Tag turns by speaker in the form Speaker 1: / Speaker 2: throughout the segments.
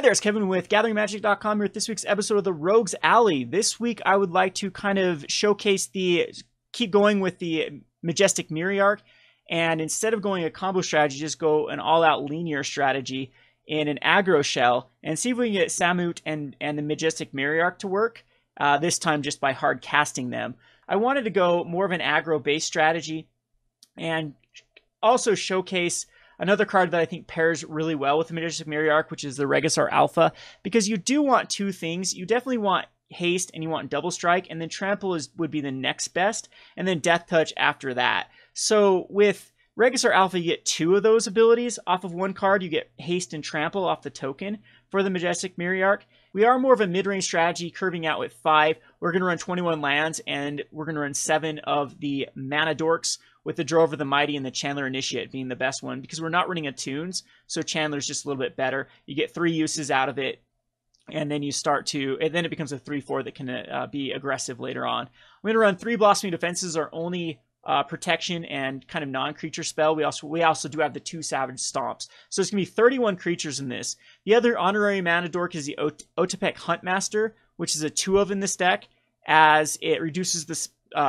Speaker 1: Hi there, it's Kevin with GatheringMagic.com here with this week's episode of the Rogues Alley. This week I would like to kind of showcase keep going with the Majestic Myriarch, and instead of going a combo strategy, just go an all-out linear strategy in an aggro shell, and see if we can get Samut and the Majestic Myriarch to work, this time just by hard casting them. I wanted to go more of an aggro-based strategy, and also showcase another card that I think pairs really well with the Majestic Myriarch, which is the Regisaur Alpha, because you do want two things. You definitely want haste and you want double strike, and then trample would be the next best, and then death touch after that. So with Regisaur Alpha, you get two of those abilities off of one card. You get haste and trample off the token for the Majestic Myriarch. We are more of a mid-range strategy, curving out with 5. We're going to run 21 lands, and we're going to run 7 of the Mana Dorks, with the Drover the Mighty and the Chandra Initiate being the best one, because we're not running attunes, so Chandler's just a little bit better. You get 3 uses out of it, and then then it becomes a 3/4 that can be aggressive later on. We're going to run 3 Blossoming Defenses, our only protection and kind of non-creature spell. We also do have the 2 Savage Stomps. So it's going to be 31 creatures in this. The other honorary mana dork is the Otepec Huntmaster, which is a 2 of in this deck, as it reduces the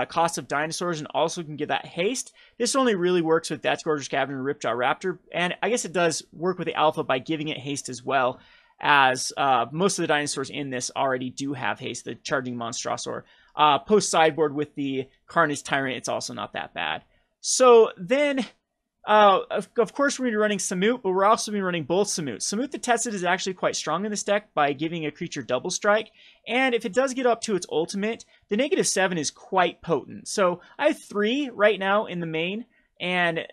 Speaker 1: cost of dinosaurs and also can give that haste. This only really works with Deathgorge Scavenger and Ripjaw Raptor, and I guess it does work with the Alpha by giving it haste as well, as most of the dinosaurs in this already do have haste, the Charging Monstrosaur. Post sideboard with the Carnage Tyrant, it's also not that bad. So then, of course, we're going to be running Samut, but we're also going to be running both Samut. Samut the Tested is actually quite strong in this deck by giving a creature double strike, and if it does get up to its ultimate, the -7 is quite potent. So I have 3 right now in the main, and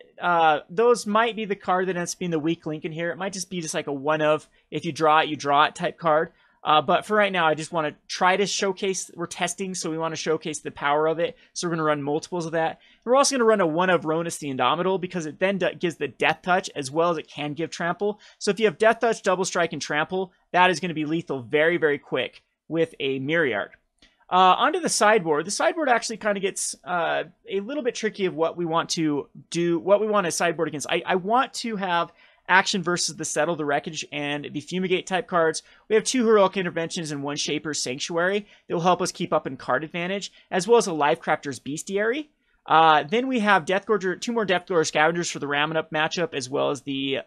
Speaker 1: those might be the card that ends up being the weak link in here. It might just be like a one of, if you draw it, you draw it type card. But for right now, I just want to try to showcase, we're testing, so we want to showcase the power of it. So we're going to run multiples of that. We're also going to run a one of Rhonas the Indomitable, because it then gives the death touch as well as it can give trample. So if you have death touch, double strike, and trample, that is going to be lethal very, very quick with a Myriarch. Onto the sideboard. The sideboard actually kind of gets a little bit tricky of what we want to do, what we want to sideboard against. I want to have action versus the Settle the Wreckage and the Fumigate type cards. We have 2 Heroic Interventions and 1 Shaper's Sanctuary that will help us keep up in card advantage, as well as a Lifecrafter's Bestiary. Then we have 2 more Deathgorge Scavengers for the Ramming Up matchup, as well as the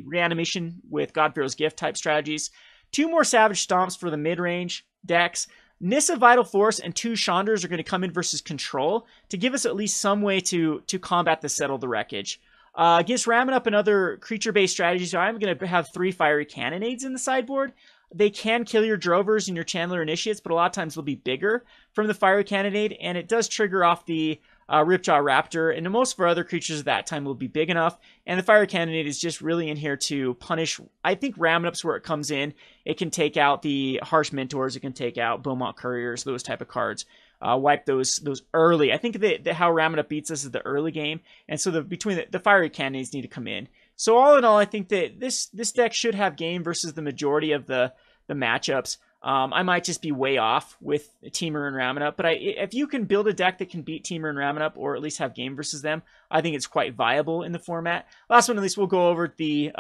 Speaker 1: Reanimation with Godpharaoh's Gift type strategies. 2 more Savage Stomps for the mid-range decks. Nissa Vital Force and 2 Chandras are going to come in versus Control to give us at least some way to combat the Settle the Wreckage. Against Ramming Up and other creature-based strategies, I'm going to have 3 Fiery Cannonades in the sideboard. They can kill your Drovers and your Chandler Initiates, but a lot of times they'll be bigger from the Fiery Cannonade, and it does trigger off the Ripjaw Raptor, and most of our other creatures at that time will be big enough, and the Fiery Cannonade is just really in here to punish, I think, Ramming Up's where it comes in. It can take out the Harsh Mentors, it can take out Beaumont Couriers, those type of cards. Wipe those early. I think that how Ramming Up beats us is the early game, and so between the Fiery Cannonades need to come in. So all in all, I think that this deck should have game versus the majority of the matchups. I might just be way off with Temur and Ramming Up, but if you can build a deck that can beat Temur and Ramming Up, or at least have game versus them, I think it's quite viable in the format. Last one, at least, we'll go over the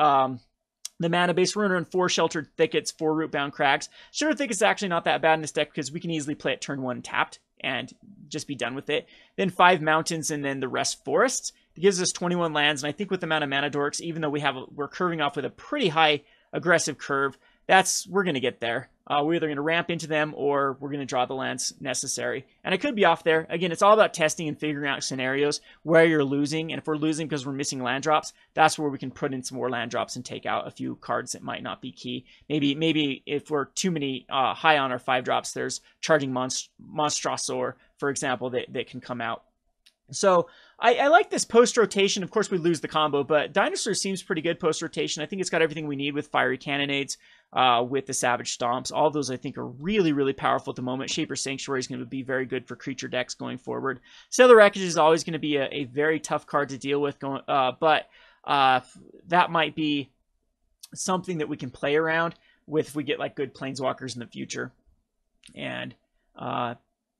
Speaker 1: mana base. We're going to run 4 Sheltered Thickets, 4 Rootbound Crags. Sheltered Thickets is actually not that bad in this deck, because we can easily play it turn 1 tapped and just be done with it. Then 5 Mountains, and then the rest Forests. It gives us 21 lands, and I think with the amount of mana dorks, even though we're curving off with a pretty high aggressive curve, we're going to get there. We're either going to ramp into them, or we're going to draw the lands necessary. And I could be off there. Again, it's all about testing and figuring out scenarios where you're losing. And if we're losing because we're missing land drops, that's where we can put in some more land drops and take out a few cards that might not be key. Maybe if we're too many high on our 5 drops, there's Charging Monstrosaur, for example, that can come out. So I like this post-rotation. Of course, we lose the combo, but Dinosaur seems pretty good post-rotation. I think it's got everything we need with Fiery Cannonades, with the Savage Stomps. All those, I think, are really, really powerful at the moment. Shaper's Sanctuary is going to be very good for creature decks going forward. Settle the Wreckage is always going to be a very tough card to deal with, but that might be something that we can play around with if we get like good Planeswalkers in the future. And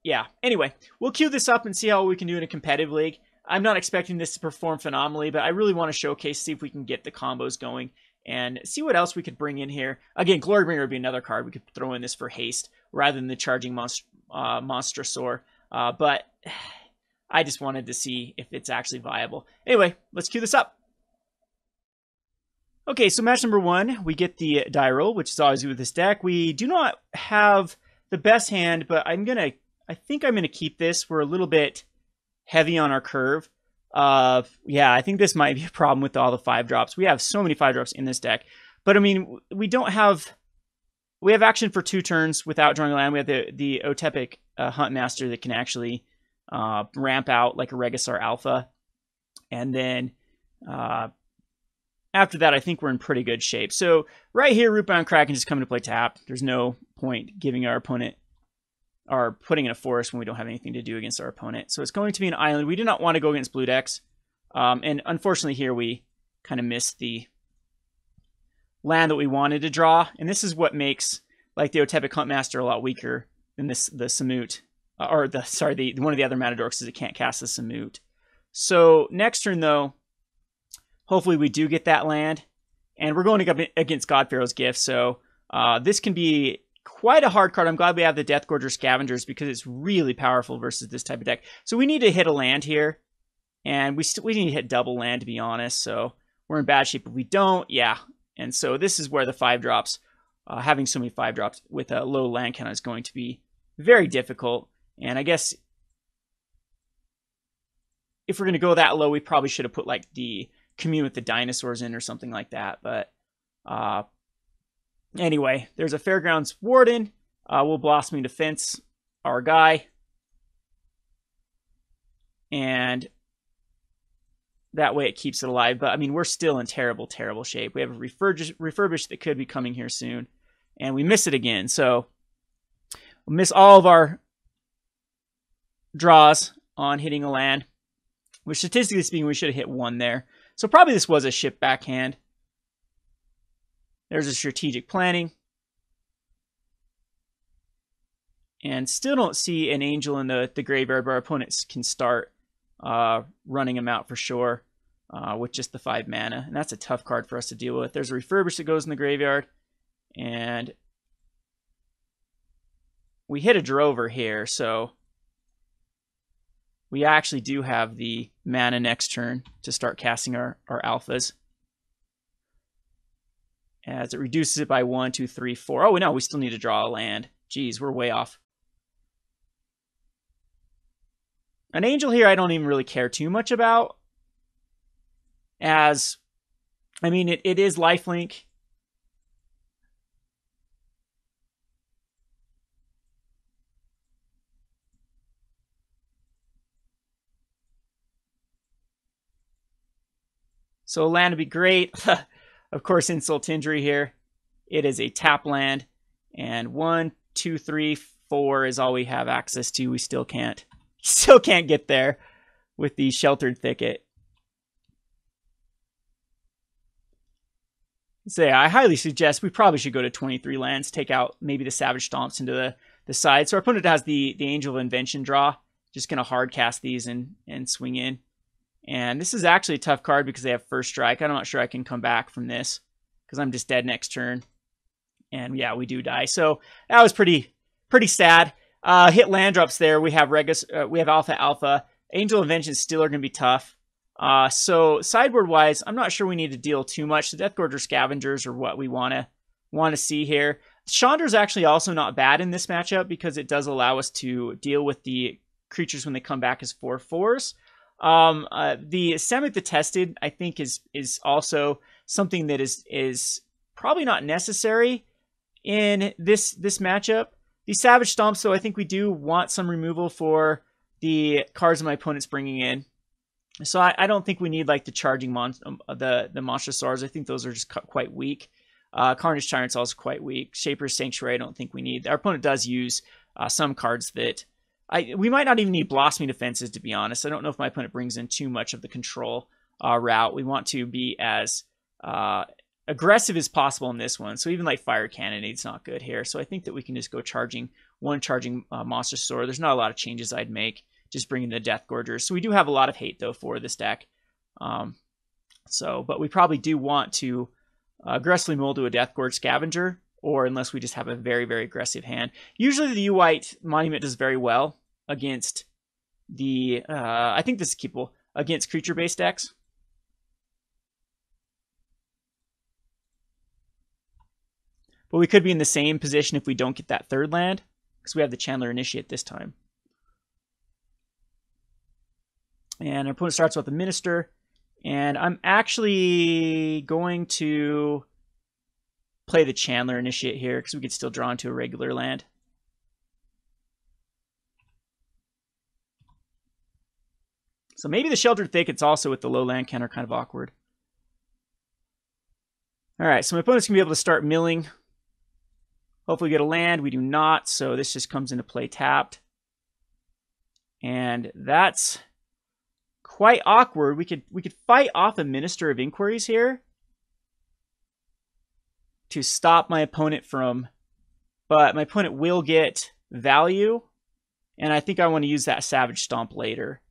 Speaker 1: yeah, anyway, we'll queue this up and see how we can do in a competitive league. I'm not expecting this to perform phenomenally, but I really want to showcase, see if we can get the combos going and see what else we could bring in here. Again, Glorybringer would be another card we could throw in this for haste rather than the Charging Monstrosaur. But I just wanted to see if it's actually viable. Anyway, let's cue this up. Okay, so match number 1, we get the die roll, which is always with this deck. We do not have the best hand, but I think I'm gonna keep this. We're a little bit heavy on our curve. Yeah, I think this might be a problem with all the 5-drops. We have so many 5-drops in this deck, but I mean, we have action for 2 turns without drawing a land. We have the Otepec Huntmaster that can actually ramp out like a Regisaur Alpha, and then after that, I think we're in pretty good shape. So right here, Rootbound Crag can just come into play tap. There's no point giving our opponent or putting in a forest when we don't have anything to do against our opponent. So it's going to be an island. We do not want to go against blue decks. And unfortunately here we kind of missed the land that we wanted to draw. And this is what makes like the Otepec Huntmaster a lot weaker than the Samut. One of the other mana dorks is it can't cast the Samut. So next turn though, hopefully we do get that land. And we're going up against Godpharaoh's Gift. So this can be quite a hard card. I'm glad we have the Deathgorge Scavengers because it's really powerful versus this type of deck. So we need to hit a land here. And we need to hit double land, to be honest. So we're in bad shape if we don't. Yeah. And so this is where the 5-drops, having so many 5-drops with a low land count is going to be very difficult. And I guess if we're going to go that low, we probably should have put like the Commune with the Dinosaurs in or something like that. But anyway, there's a Fairgrounds Warden. We'll Blossoming Defense our guy. And that way it keeps it alive. But I mean, we're still in terrible, terrible shape. We have a refurbish that could be coming here soon. And we miss it again. So we'll miss all of our draws on hitting a land. Which statistically speaking, we should have hit 1 there. So probably this was a ship backhand. There's a strategic planning. And still don't see an angel in the graveyard, but our opponents can start running them out for sure with just the 5 mana. And that's a tough card for us to deal with. There's a refurbish that goes in the graveyard. And we hit a drover here, so we actually do have the mana next turn to start casting our alphas. As it reduces it by 1, 2, 3, 4. Oh, no, we still need to draw a land. Jeez, we're way off. An angel here I don't even really care too much about. As, I mean, it is lifelink. So land would be great. Of course, insult to injury here. It is a tap land. And 1, 2, 3, 4 is all we have access to. We still can't get there with the Sheltered Thicket. So yeah, I highly suggest we probably should go to 23 lands, take out maybe the Savage Stomps into the side. So our opponent has the Angel of Invention draw. Just going to hard cast these and swing in. And this is actually a tough card because they have first strike. I'm not sure I can come back from this because I'm just dead next turn. And yeah, we do die. So that was pretty sad. Hit land drops there. We have Alpha. Angel of Invention still are going to be tough. So sideboard wise, I'm not sure we need to deal too much. The Deathgorge Scavengers are what we want to see here. Chandra is actually also not bad in this matchup because it does allow us to deal with the creatures when they come back as 4/4s. The Samut the Tested, I think, is also something that is probably not necessary in this matchup. The Savage Stomp, though, I think we do want some removal for the cards that my opponent's bringing in. So I don't think we need like the Charging the Monstrosaurs. I think those are just quite weak. Carnage Tyrant's also quite weak. Shaper's Sanctuary, I don't think we need. Our opponent does use some cards that we might not even need Blossoming Defenses, to be honest. I don't know if my opponent brings in too much of the control route. We want to be as aggressive as possible in this one. So even like Fiery Cannonade's not good here. So I think that we can just go Charging Monstrosaur. There's not a lot of changes I'd make. Just bringing the Deathgorgers. So we do have a lot of hate, though, for this deck. But we probably do want to aggressively mull to a Deathgorge Scavenger, or unless we just have a very, very aggressive hand. Usually the U-White Monument does very well against the, I think this is keepable, against creature-based decks. But we could be in the same position if we don't get that third land, because we have the Chandra Initiate this time. And our opponent starts with the Minister. And I'm actually going to play the Chandra Initiate here, because we could still draw into a regular land. So maybe the Sheltered Thicket's also with the low land counter kind of awkward. Alright, so my opponent's going to be able to start milling. Hopefully we get a land. We do not, so this just comes into play tapped. And that's quite awkward. We could fight off a Minister of Inquiries here to stop my opponent from, but my opponent will get value, and I think I want to use that Savage Stomp later.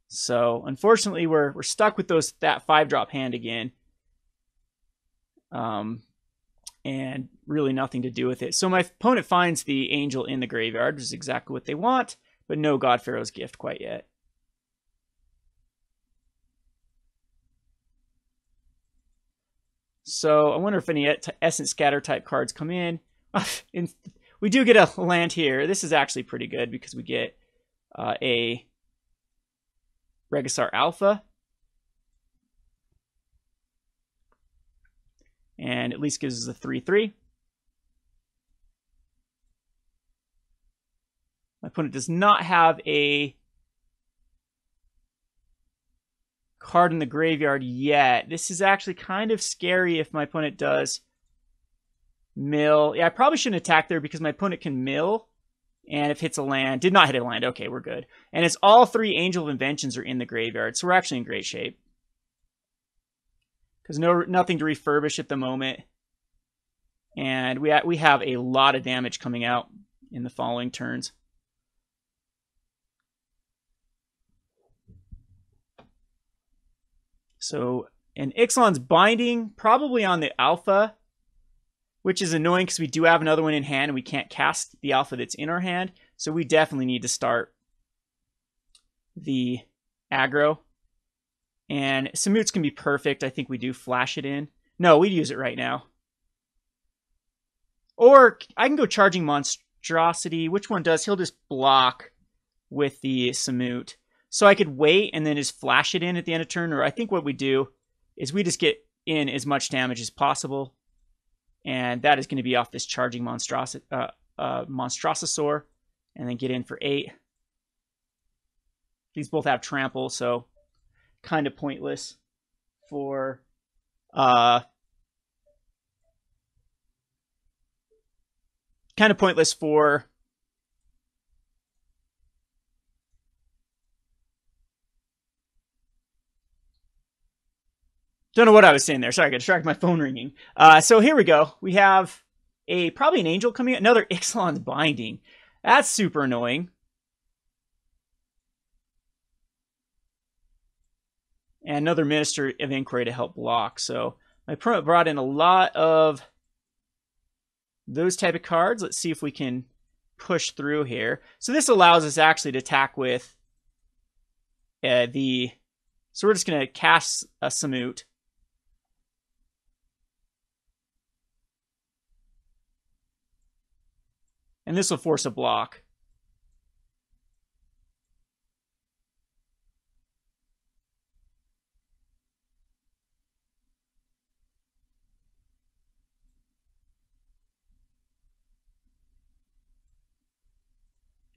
Speaker 1: So unfortunately we're stuck with that 5-drop hand again. And really nothing to do with it. So my opponent finds the Angel in the graveyard, which is exactly what they want, but no God Pharaoh's Gift quite yet. So I wonder if any Essence Scatter type cards come in. We do get a land here. This is actually pretty good because we get a Regisaur Alpha. And at least gives us a 3/3. My opponent does not have a card in the graveyard yet. This is actually kind of scary if my opponent does mill. Yeah, I probably shouldn't attack there because my opponent can mill. And if hits a land, did not hit a land. Okay, we're good. And it's all 3 Angel of Inventions are in the graveyard. So we're actually in great shape. Because nothing to refurbish at the moment. And we have a lot of damage coming out in the following turns. So an Ixalan's Binding, probably on the Alpha, which is annoying because we do have another one in hand and we can't cast the Alpha that's in our hand. So we definitely need to start the aggro. And Samut's can be perfect. I think we do flash it in. No, we'd use it right now. Or I can go Charging Monstrosity. Which one does? He'll just block with the Samut. So I could wait and then just flash it in at the end of turn. Or I think what we do is we just get in as much damage as possible. And that is going to be off this Charging Monstrosaur. And then get in for 8. These both have trample, so kind of pointless for don't know what I was saying there. Sorry, I got distracted by my phone ringing. So here we go. We have probably an Angel coming out. Another Ixalan's Binding. That's super annoying. And another Minister of Inquiry to help block. So my opponent brought in a lot of those type of cards. Let's see if we can push through here. So this allows us actually to attack with so we're just going to cast a Samut. And this will force a block.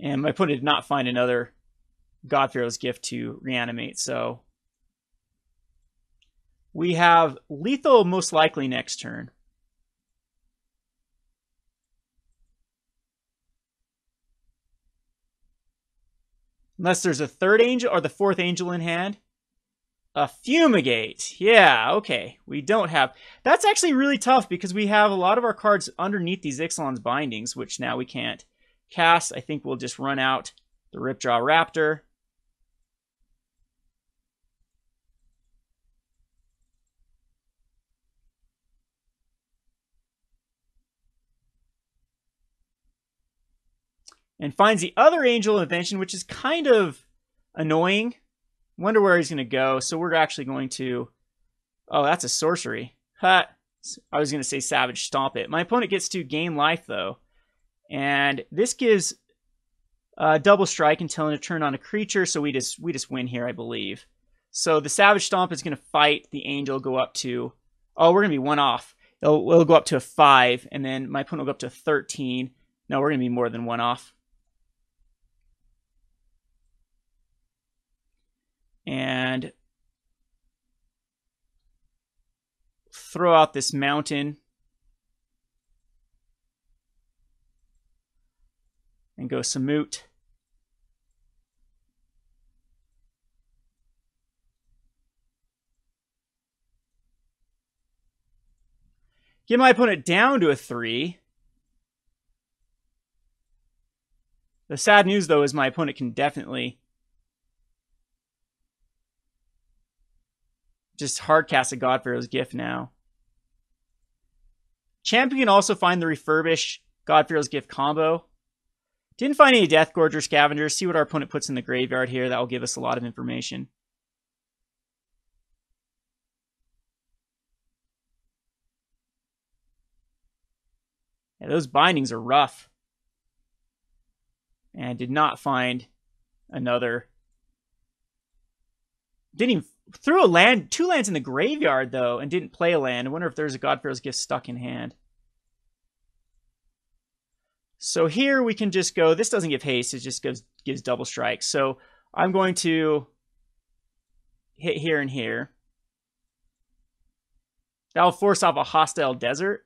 Speaker 1: And my opponent did not find another God Pharaoh's Gift to reanimate, so we have lethal most likely next turn. Unless there's a third angel or the fourth angel in hand. A Fumigate. Yeah, okay. We don't have... That's actually really tough because we have a lot of our cards underneath these Ixalan's Bindings, which now we can't cast. I think we'll just run out the Ripjaw Raptor. and finds the other Angel Invention, which is kind of annoying. Wonder where he's going to go. So we're actually going to... Oh, that's a sorcery. Ha! I was going to say Savage Stomp it. My opponent gets to gain life, though. And this gives double strike until end of turn on a creature, so we just win here, I believe. So the Savage Stomp is going to fight the Angel, go up to... Oh, we're going to be one off. It'll go up to a 5, and then my opponent will go up to a 13. No, we're going to be more than one off. And throw out this mountain. And go Samut. Get my opponent down to a 3. The sad news, though, is my opponent can definitely just hardcast a Godpharaoh's Gift now. Champion can also find the Refurbish Godpharaoh's Gift combo. Didn't find any Deathgorge or Scavenger. See what our opponent puts in the graveyard here. That will give us a lot of information. Yeah, those bindings are rough. And did not find another. Didn't even threw a land, 2 lands in the graveyard though, and didn't play a land. I wonder if there's a Godpharaoh's Gift stuck in hand. So here we can just go. This doesn't give haste. It just gives double strike. So I'm going to hit here and here. That'll force off a hostile desert.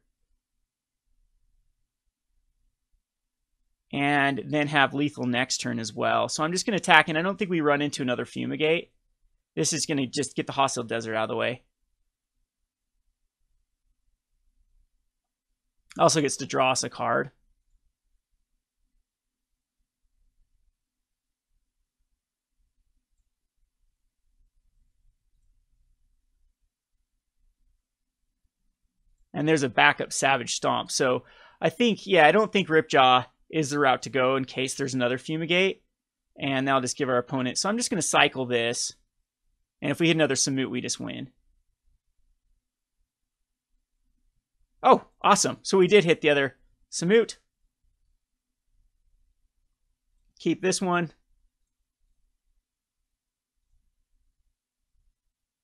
Speaker 1: And then have lethal next turn as well. So I'm just going to attack, and I don't think we run into another Fumigate. This is going to just get the hostile desert out of the way. Also gets to draw us a card. And there's a backup Savage Stomp. So I think, yeah, I don't think Ripjaw is the route to go in case there's another Fumigate. And that'll just give our opponent. So I'm just going to cycle this. And if we hit another Samut, we just win. Oh, awesome. So we did hit the other Samut. Keep this one.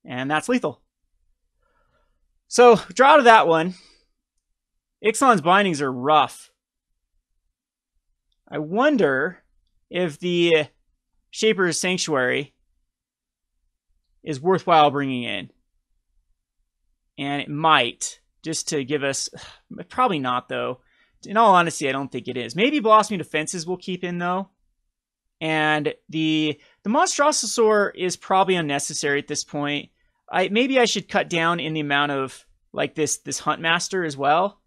Speaker 1: And that's lethal. So, draw to that one. Ixalan's bindings are rough. I wonder if the Shaper's Sanctuary is worthwhile bringing in. And it might, just to give us... Probably not, though. In all honesty, I don't think it is. Maybe Blossoming Defenses we'll keep in, though. And the Monstrosaur is probably unnecessary at this point. Maybe I should cut down in the amount of like this Huntmaster as well,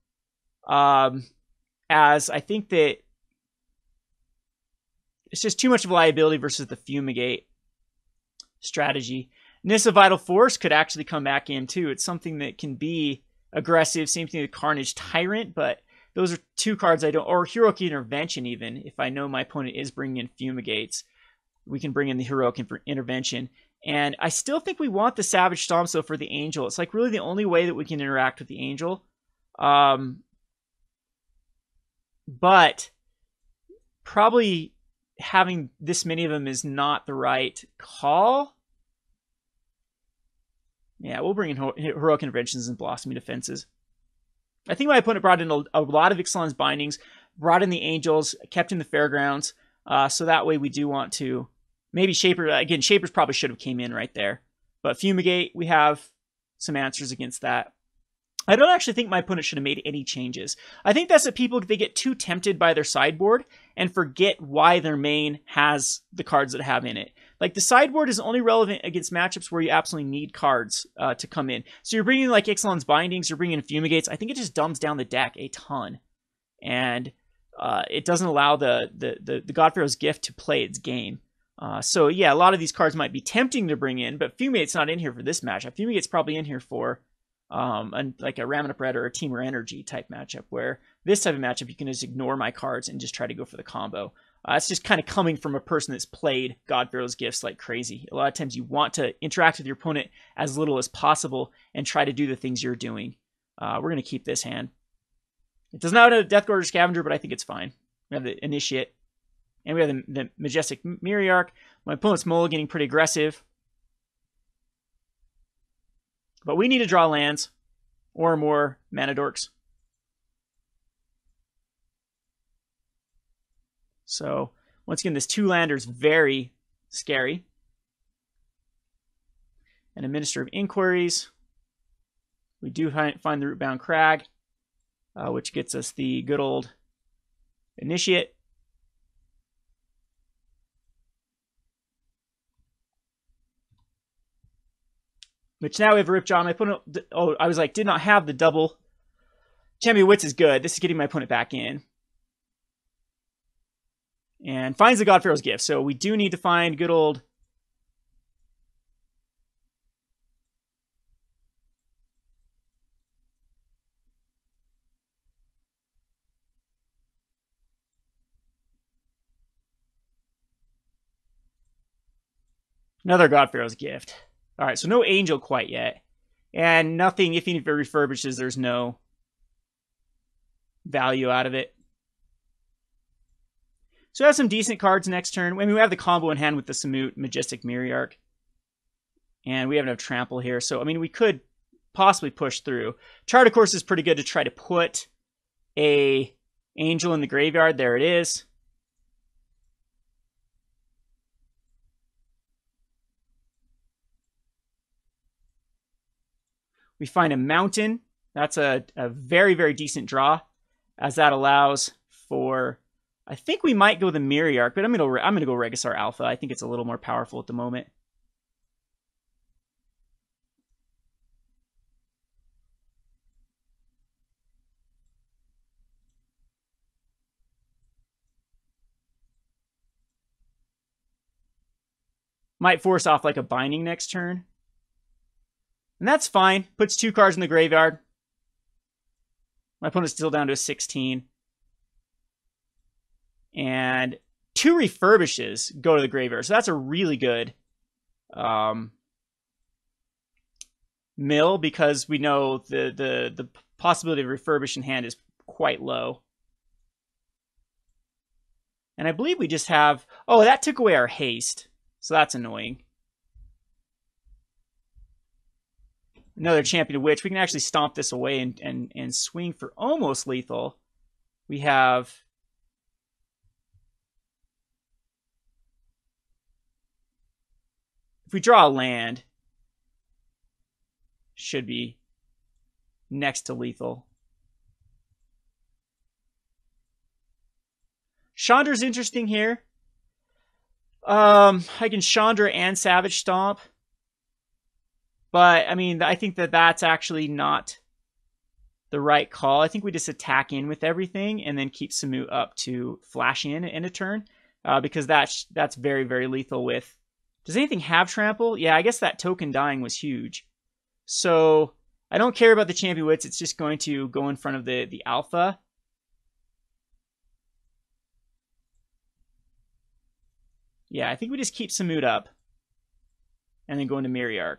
Speaker 1: as I think that it's just too much of a liability versus the Fumigate strategy. Nissa Vital Force could actually come back in too. It's something that can be aggressive. Same thing with Carnage Tyrant, but those are 2 cards I don't, or Heroic Intervention even. If I know my opponent is bringing in Fumigates, we can bring in the Heroic Intervention. And I still think we want the Savage Stomp, though, for the Angel. It's like really the only way that we can interact with the Angel. But probably having this many of them is not the right call. Yeah, we'll bring in Heroic Interventions and Blossoming Defenses. I think my opponent brought in a lot of Ixalan's bindings, brought in the Angels, kept in the Fairgrounds. So that way we do want to... Maybe Shaper, again, Shapers probably should have came in right there. But Fumigate, we have some answers against that. I don't actually think my opponent should have made any changes. I think that's that people, they get too tempted by their sideboard and forget why their main has the cards that have in it. Like the sideboard is only relevant against matchups where you absolutely need cards to come in. So you're bringing like Ixalan's bindings, you're bringing in Fumigates. I think it just dumbs down the deck a ton. And it doesn't allow the Godpharaoh's Gift to play its game. So yeah, a lot of these cards might be tempting to bring in, but Fumigate's not in here for this matchup. Fumigate's probably in here for like a Raminap Red or a Teamer Energy type matchup, where this type of matchup you can just ignore my cards and just try to go for the combo. It's just kind of coming from a person that's played God Pharaoh's Gifts like crazy. A lot of times you want to interact with your opponent as little as possible and try to do the things you're doing. We're going to keep this hand. It does not have a Deathgorge Scavenger, but I think it's fine. We have the Initiate. And we have the Majestic Myriarch. My opponent's mulliganing pretty aggressive. But we need to draw lands or more mana dorks. So, once again, this 2-lander is very scary. And a Minister of Inquiries. We do find the Rootbound Crag, which gets us the good old Initiate. Which now we have a Ripjaw. My opponent, oh, I was like, did not have the double. Champion Wits is good. This is getting my opponent back in. And finds the God Pharaoh's Gift. So we do need to find good old... another God Pharaoh's Gift. All right, so no Angel quite yet. And nothing, if it refurbishes, there's no value out of it. So we have some decent cards next turn. I mean, we have the combo in hand with the Samut, Majestic Myriarch. And we have enough trample here. So, I mean, we could possibly push through. Chart, of course, is pretty good to try to put a Angel in the graveyard. There it is. We find a Mountain. That's a very, very decent draw, as that allows for... I think we might go the Myriarch, but I'm gonna go Regisaur Alpha. I think it's a little more powerful at the moment. Might force off like a Binding next turn. And that's fine. Puts 2 cards in the graveyard. My opponent's still down to a 16. And 2 refurbishes go to the graveyard. So that's a really good mill, because we know the possibility of refurbish in hand is quite low. And I believe we just have... oh, that took away our haste. So that's annoying. Another Champion of Witch. We can actually stomp this away and swing for almost lethal. We have... if we draw a land, should be next to lethal. Chandra's interesting here. I can Chandra and Savage Stomp. But, I mean, I think that that's actually not the right call. I think we just attack in with everything and then keep Samut up to flash in a turn. Because that's very, very lethal with... does anything have trample? Yeah, I guess that token dying was huge. So, I don't care about the Champion Wits. It's just going to go in front of the Alpha. Yeah, I think we just keep Samut up. And then go into Myriarch.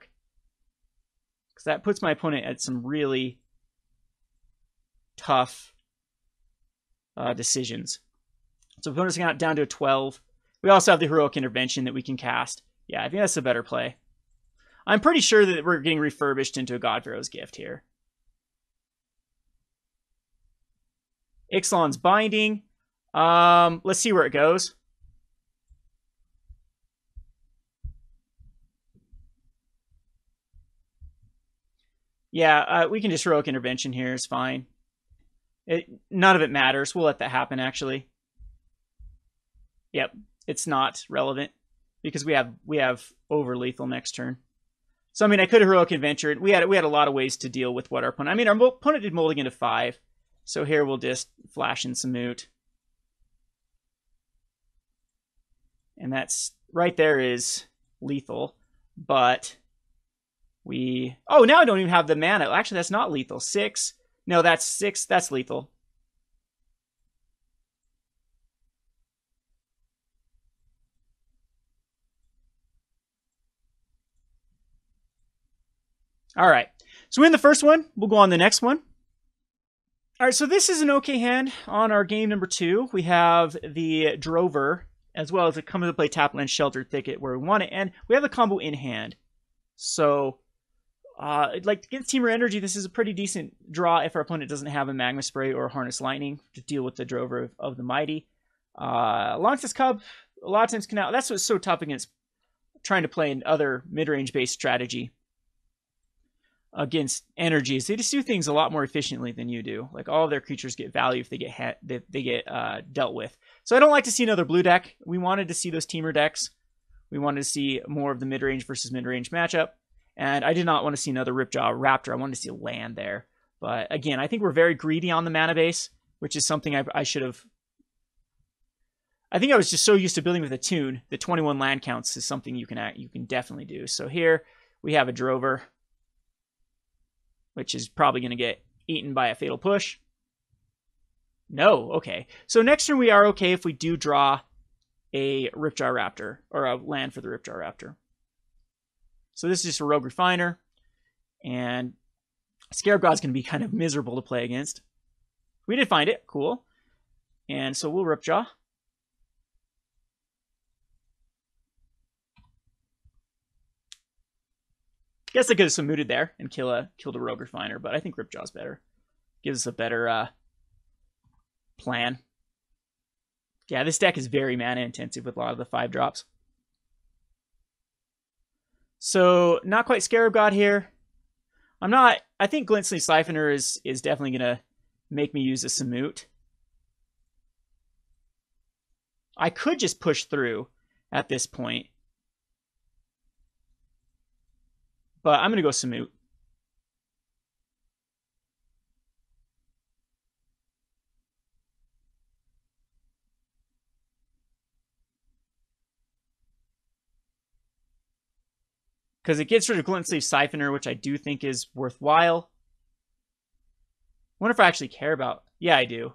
Speaker 1: Because that puts my opponent at some really tough decisions. So opponent's got down to a 12. We also have the Heroic Intervention that we can cast. Yeah, I think that's a better play. I'm pretty sure that we're getting refurbished into a God Pharaoh's Gift here. Ixalan's Binding. Let's see where it goes. Yeah, we can just Heroic Intervention here. It's fine. None of it matters. We'll let that happen, actually. Yep, it's not relevant because we have over lethal next turn. So I mean, I could have Heroic Adventured. We had a lot of ways to deal with what our opponent... I mean, our opponent did mulligan to 5. So here we'll just flash in Samut. And that's... right there is lethal. But... we... oh, now I don't even have the mana. Actually, that's not lethal. 6. No, that's 6. That's lethal. All right. So we win the first one. We'll go on the next one. All right, so this is an okay hand on our game number 2. We have the Drover, as well as it comes to play Tapland Sheltered Thicket where we want it, and we have the combo in hand. So, like against Teamer Energy, this is a pretty decent draw if our opponent doesn't have a Magma Spray or Harness Lightning to deal with the Drover of the Mighty. Longsys Cub, a lot of times can out. That's what's so tough against trying to play an other mid-range based strategy against energies. They just do things a lot more efficiently than you do. Like all of their creatures get value if they get dealt with. So I don't like to see another blue deck. We wanted to see those teamer decks. We wanted to see more of the mid-range versus mid-range matchup. And I did not want to see another Ripjaw Raptor. I wanted to see a land there. But again, I think we're very greedy on the mana base, which is something I should have. I think I was just so used to building with a tune that 21 land counts is something you can definitely do. So here we have a Drover, which is probably going to get eaten by a Fatal Push. No, okay. So next turn we are okay if we do draw a Ripjaw Raptor, or a land for the Ripjaw Raptor. So this is just a Rogue Refiner, and Scarab God's going to be kind of miserable to play against. We did find it, cool. And so we'll Ripjaw. Guess I could have Samuted there and killed a Rogue Refiner, but I think Ripjaw's better. Gives us a better plan. Yeah, this deck is very mana intensive with a lot of the 5-drops. So, not quite Scarab God here. I think Glintstone Siphoner is definitely going to make me use a Samut. I could just push through at this point. But I'm going to go Samut. Because it gets rid of Glint Sleeve Siphoner, which I do think is worthwhile. I wonder if I actually care about. Yeah, I do.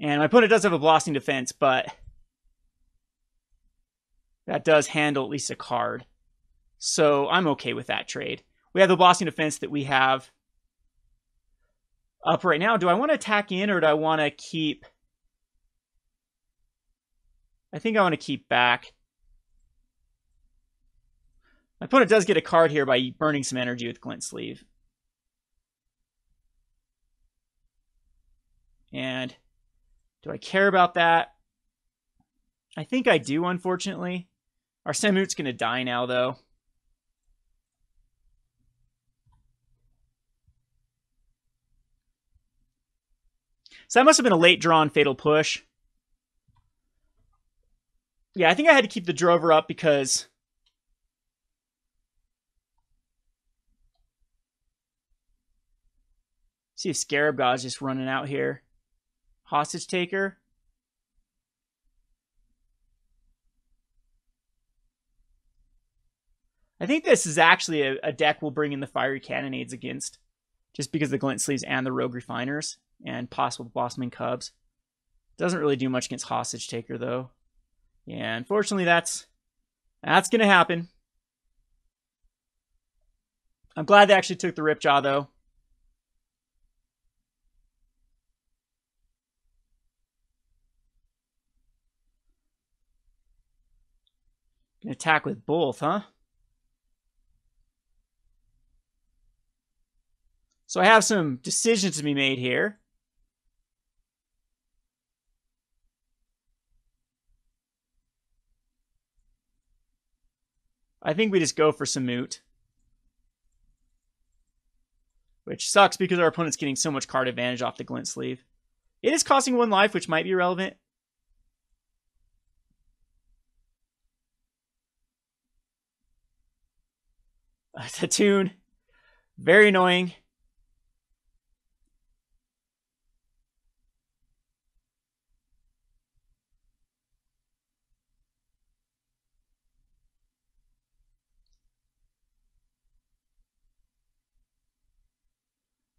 Speaker 1: And my opponent does have a Blasting Defense, but that does handle at least a card. So I'm okay with that trade. We have the Blasting Defense that we have up right now. Do I want to attack in, or do I want to keep? I think I want to keep back. My opponent does get a card here by burning some energy with Glint Sleeve. And do I care about that? I think I do, unfortunately. Our Samut's going to die now, though. So that must have been a late drawn Fatal Push. Yeah, I think I had to keep the Drover up because see if Scarab God's just running out here. Hostage Taker. I think this is actually a deck we'll bring in the Fiery Cannonades against, just because of the Glint Sleeves and the Rogue Refiners and possible Blossoming Cubs. Doesn't really do much against Hostage Taker, though. Yeah, unfortunately, that's going to happen. I'm glad they actually took the Ripjaw, though. Can attack with both, huh? So I have some decisions to be made here. I think we just go for Samut. Which sucks because our opponent's getting so much card advantage off the Glint Sleeve. It is costing 1 life, which might be relevant. Tattoon. Very annoying.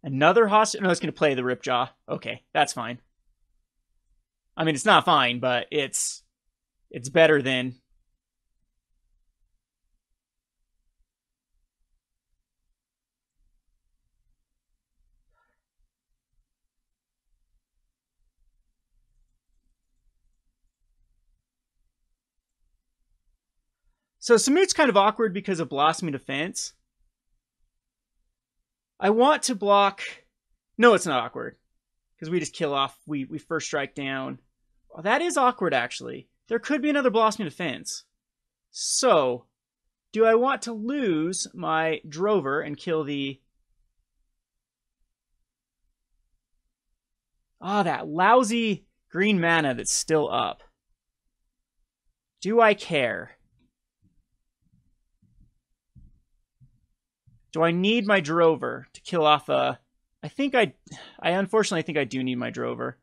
Speaker 1: Another hostage? No, it's going to play the Ripjaw. Okay, that's fine. I mean, it's not fine, but it's better than... So Samut's kind of awkward because of Blossoming Defense. I want to block... No, it's not awkward. Because we just kill off... We first strike down. Well, that is awkward, actually. There could be another Blossoming Defense. So, do I want to lose my Drover and kill the... Ah, that lousy green mana that's still up. Do I care? Do I need my Drover to kill off a... I unfortunately think I do need my Drover.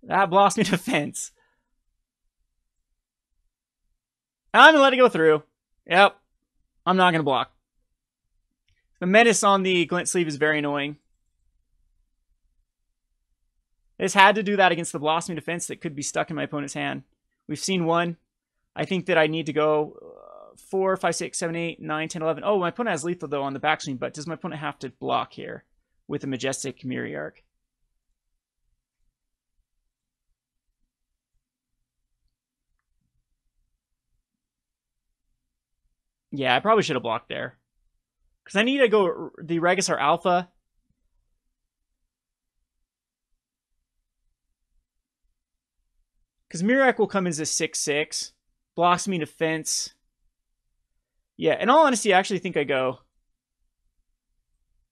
Speaker 1: That Blossoming Defense. I'm going to let it go through. Yep. I'm not going to block. The Menace on the Glint Sleeve is very annoying. This had to do that against the Blossoming Defense that could be stuck in my opponent's hand. We've seen one. I think that I need to go 4, 5, 6, 7, 8, 9, 10, 11. Oh, my opponent has lethal, though, on the backswing, but does my opponent have to block here with a Majestic Myriarch? Yeah, I probably should have blocked there. Because I need to go the Regisaur Alpha. Because Myriarch will come as a 6/6. Blossoming Defense. Yeah, in all honesty, I actually think I go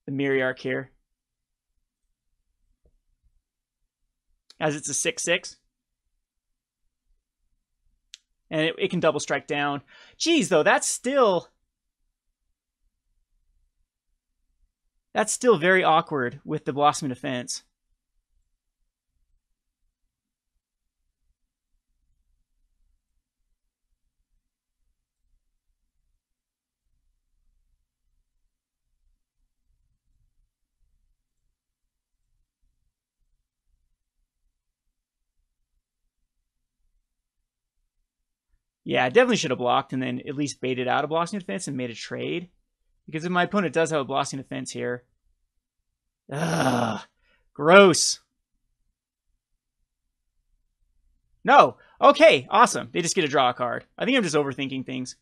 Speaker 1: the Myriarch here. As it's a 6/6. And it can double strike down. Geez, though, that's still very awkward with the Blossoming Defense. Yeah, I definitely should have blocked and then at least baited out a Blossoming Defense and made a trade. Because if my opponent does have a Blossoming Defense here. Ugh. Gross. No. Okay, awesome. They just get to draw a card. I think I'm just overthinking things.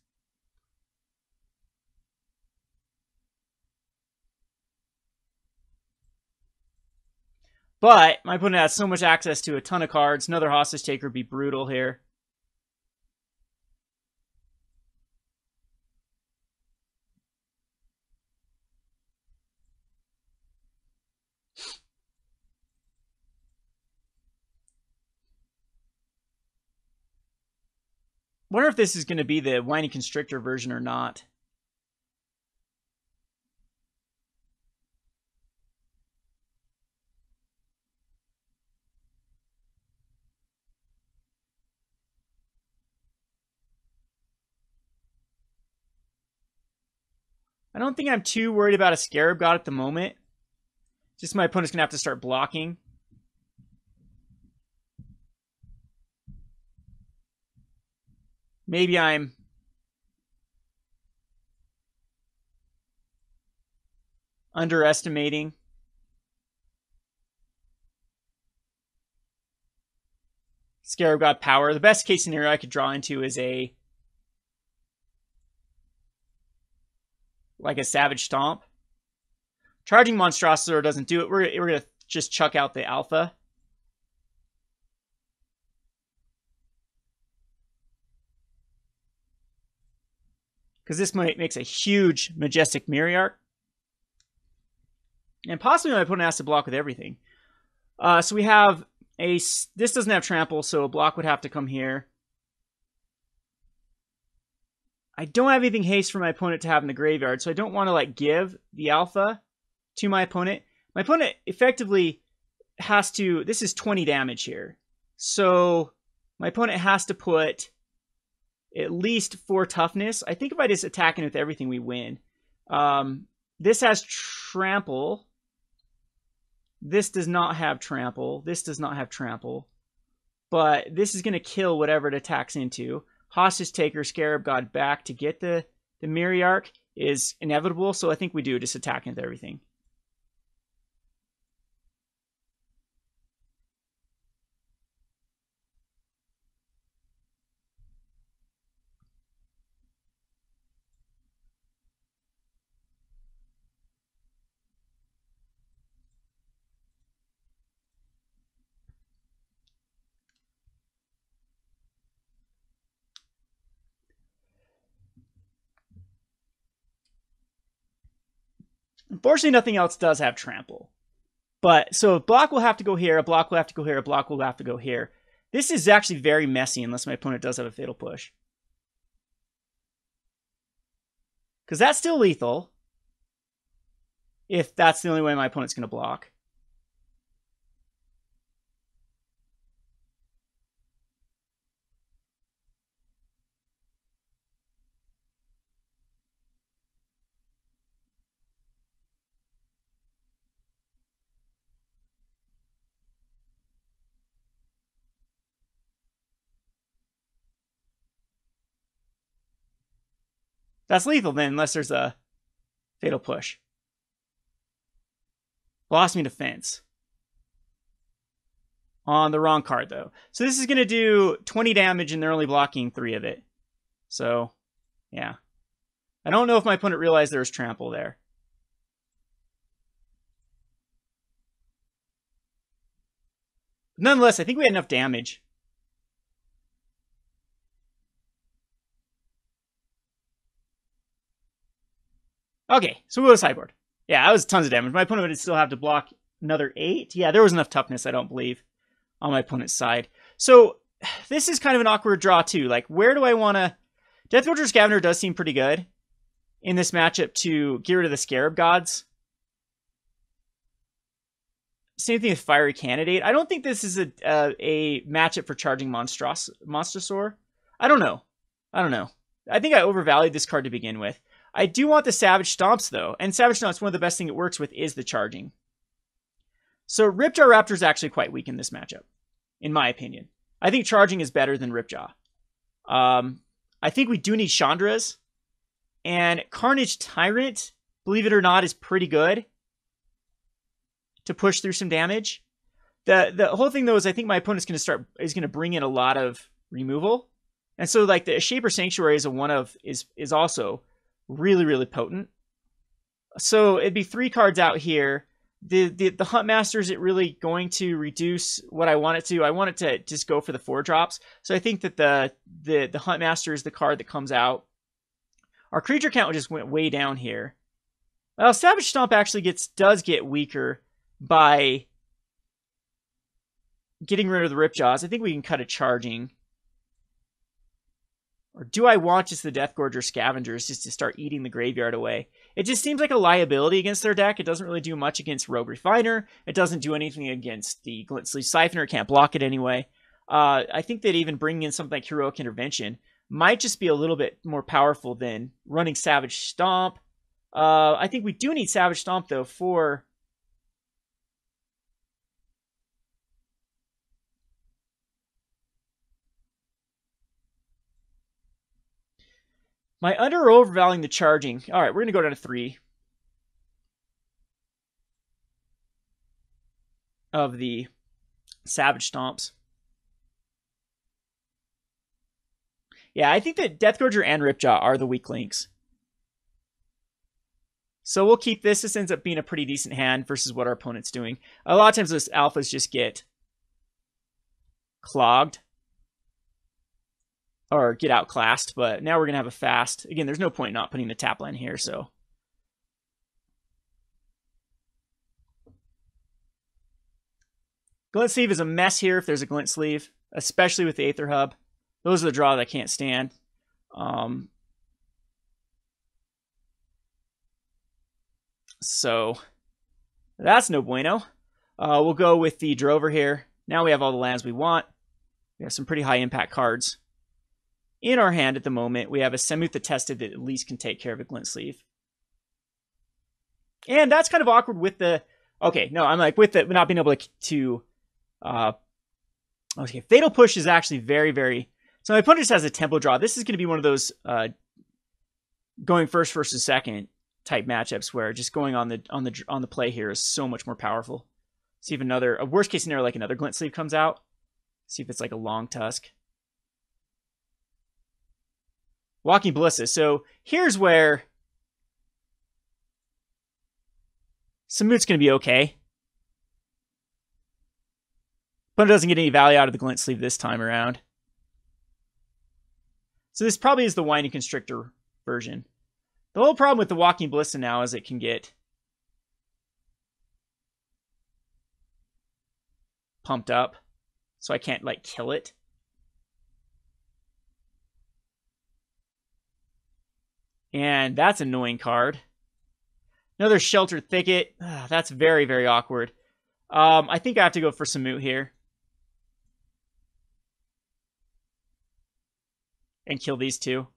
Speaker 1: But my opponent has so much access to a ton of cards. Another Hostage Taker would be brutal here. Wonder if this is going to be the Whiny Constrictor version or not. I don't think I'm too worried about a Scarab God at the moment. Just my opponent's going to have to start blocking. Maybe I'm underestimating. Scarab God power. The best case scenario I could draw into is like a Savage Stomp. Charging Monstrosaur doesn't do it. We're going to just chuck out the Alpha. Because this makes a huge Majestic Myriarch. And possibly my opponent has to block with everything. So we have a... This doesn't have trample, so a block would have to come here. I don't have anything haste for my opponent to have in the graveyard, so I don't want to like give the Alpha to my opponent. My opponent effectively has to... This is 20 damage here. So my opponent has to put at least 4 toughness. I think if I just attack it with everything, we win. This has trample. This does not have trample. This does not have trample. but this is going to kill whatever it attacks into. Hostage Taker, Scarab God back to get the Myriarch is inevitable, so I think we do just attack into everything. Unfortunately, nothing else does have trample. But, so a block will have to go here, a block will have to go here, a block will have to go here. This is actually very messy unless my opponent does have a Fatal Push. Because that's still lethal. If that's the only way my opponent's going to block. That's lethal then, unless there's a Fatal Push. Lost me defense. On the wrong card, though. So this is going to do 20 damage, and they're only blocking 3 of it. So, yeah. I don't know if my opponent realized there was trample there. Nonetheless, I think we had enough damage. Okay, so we'll go to sideboard. Yeah, that was tons of damage. My opponent would still have to block another 8. Yeah, there was enough toughness, I don't believe, on my opponent's side. So this is kind of an awkward draw, too. Like, where do I want to... Deathgorge Scavenger does seem pretty good in this matchup to get rid of the Scarab Gods. Same thing with Fiery Cannonade. I don't think this is a matchup for Charging Monstrosaur. I don't know. I think I overvalued this card to begin with. I do want the Savage Stomps, though. And Savage Stomps, one of the best things it works with is the charging. So Ripjaw Raptor is actually quite weak in this matchup, in my opinion. I think charging is better than Ripjaw. I think we do need Chandras. And Carnage Tyrant, believe it or not, is pretty good to push through some damage. The whole thing, though, is I think my opponent's going to bring in a lot of removal. And so, like, the Shaper Sanctuary is also really, really potent. So it'd be 3 cards out here. The Huntmaster, is it really going to reduce what I want it to? I want it to just go for the 4-drops. So I think that the Huntmaster is the card that comes out. Our creature count just went way down here. Well, Savage Stomp actually does get weaker by getting rid of the Ripjaws. I think we can cut a charging. Or do I want just the Deathgorge Scavengers just to start eating the graveyard away? It just seems like a liability against their deck. It doesn't really do much against Rogue Refiner. It doesn't do anything against the Glint-Sleeve Siphoner. It can't block it anyway. I think that even bringing in something like Heroic Intervention might just be a little bit more powerful than running Savage Stomp. I think we do need Savage Stomp, though, for... My under or overvaluing the charging. All right, we're going to go down to 3 of the Savage Stomps. Yeah, I think that Deathgorger and Ripjaw are the weak links. So we'll keep this. This ends up being a pretty decent hand versus what our opponent's doing. A lot of times those alphas just get clogged. Or get outclassed, but now we're going to have a fast. Again, there's no point not putting the tap line here, so. Glint Sleeve is a mess here if there's a Glint Sleeve, especially with the Aether Hub. Those are the draw that I can't stand. So, that's no bueno. We'll go with the Drover here. Now we have all the lands we want. We have some pretty high impact cards. In our hand at the moment, we have a Samut the Tested that at least can take care of a Glint Sleeve. And that's kind of awkward with the... Okay, no, I'm like, with the not being able to Okay, Fatal Push is actually very, very... So my opponent just has a tempo draw. This is going to be one of those going first versus second type matchups where just going on the play here is so much more powerful. See if a worst case scenario like another Glint Sleeve comes out. See if it's like a Long Tusk. Walking Ballista. So here's where Samut's going to be okay. But it doesn't get any value out of the Glint Sleeve this time around. So this probably is the Winding Constrictor version. The whole problem with the Walking Ballista now is it can get pumped up. So I can't, like, kill it. And that's an annoying card. Another Sheltered Thicket. That's very, very awkward. I think I have to go for Samut here. And kill these two.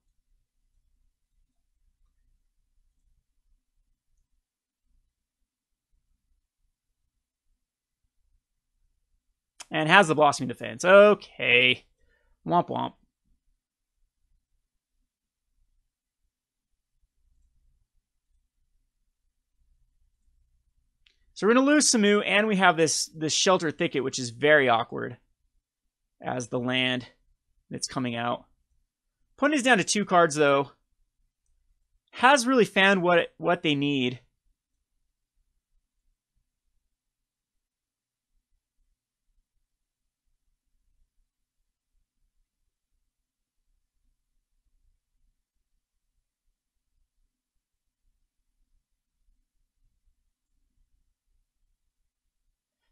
Speaker 1: And has the Blossoming Defense. Okay. Womp womp. So we're going to lose Samut, and we have this Sheltered Thicket, which is very awkward as the land that's coming out. Opponent is down to 2 cards, though. Has really found what they need.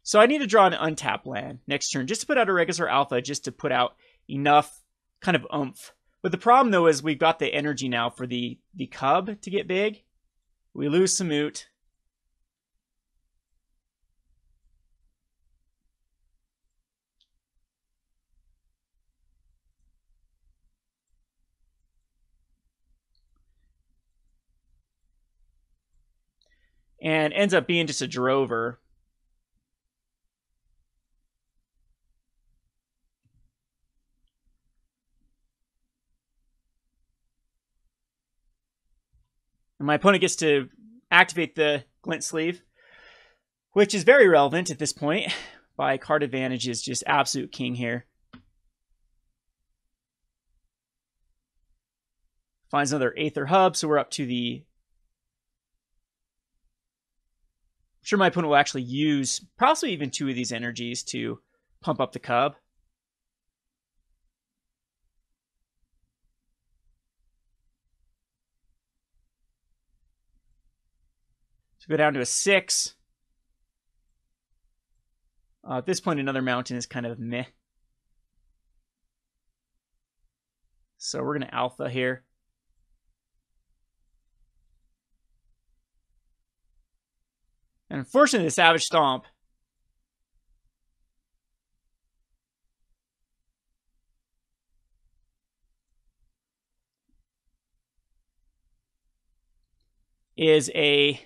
Speaker 1: So I need to draw an untapped land next turn just to put out a Regisaur Alpha, just to put out enough kind of oomph. But the problem, though, is we've got the energy now for the Cub to get big. We lose Samut. And ends up being just a drover. And my opponent gets to activate the Glint Sleeve, which is very relevant at this point. By card advantage is just absolute king here. Finds another Aether Hub, so we're up to the... I'm sure my opponent will actually use possibly even 2 of these energies to pump up the Cub. So go down to a 6. At this point, another mountain is kind of meh. So we're going to Alpha here. And unfortunately, the Savage Stomp is a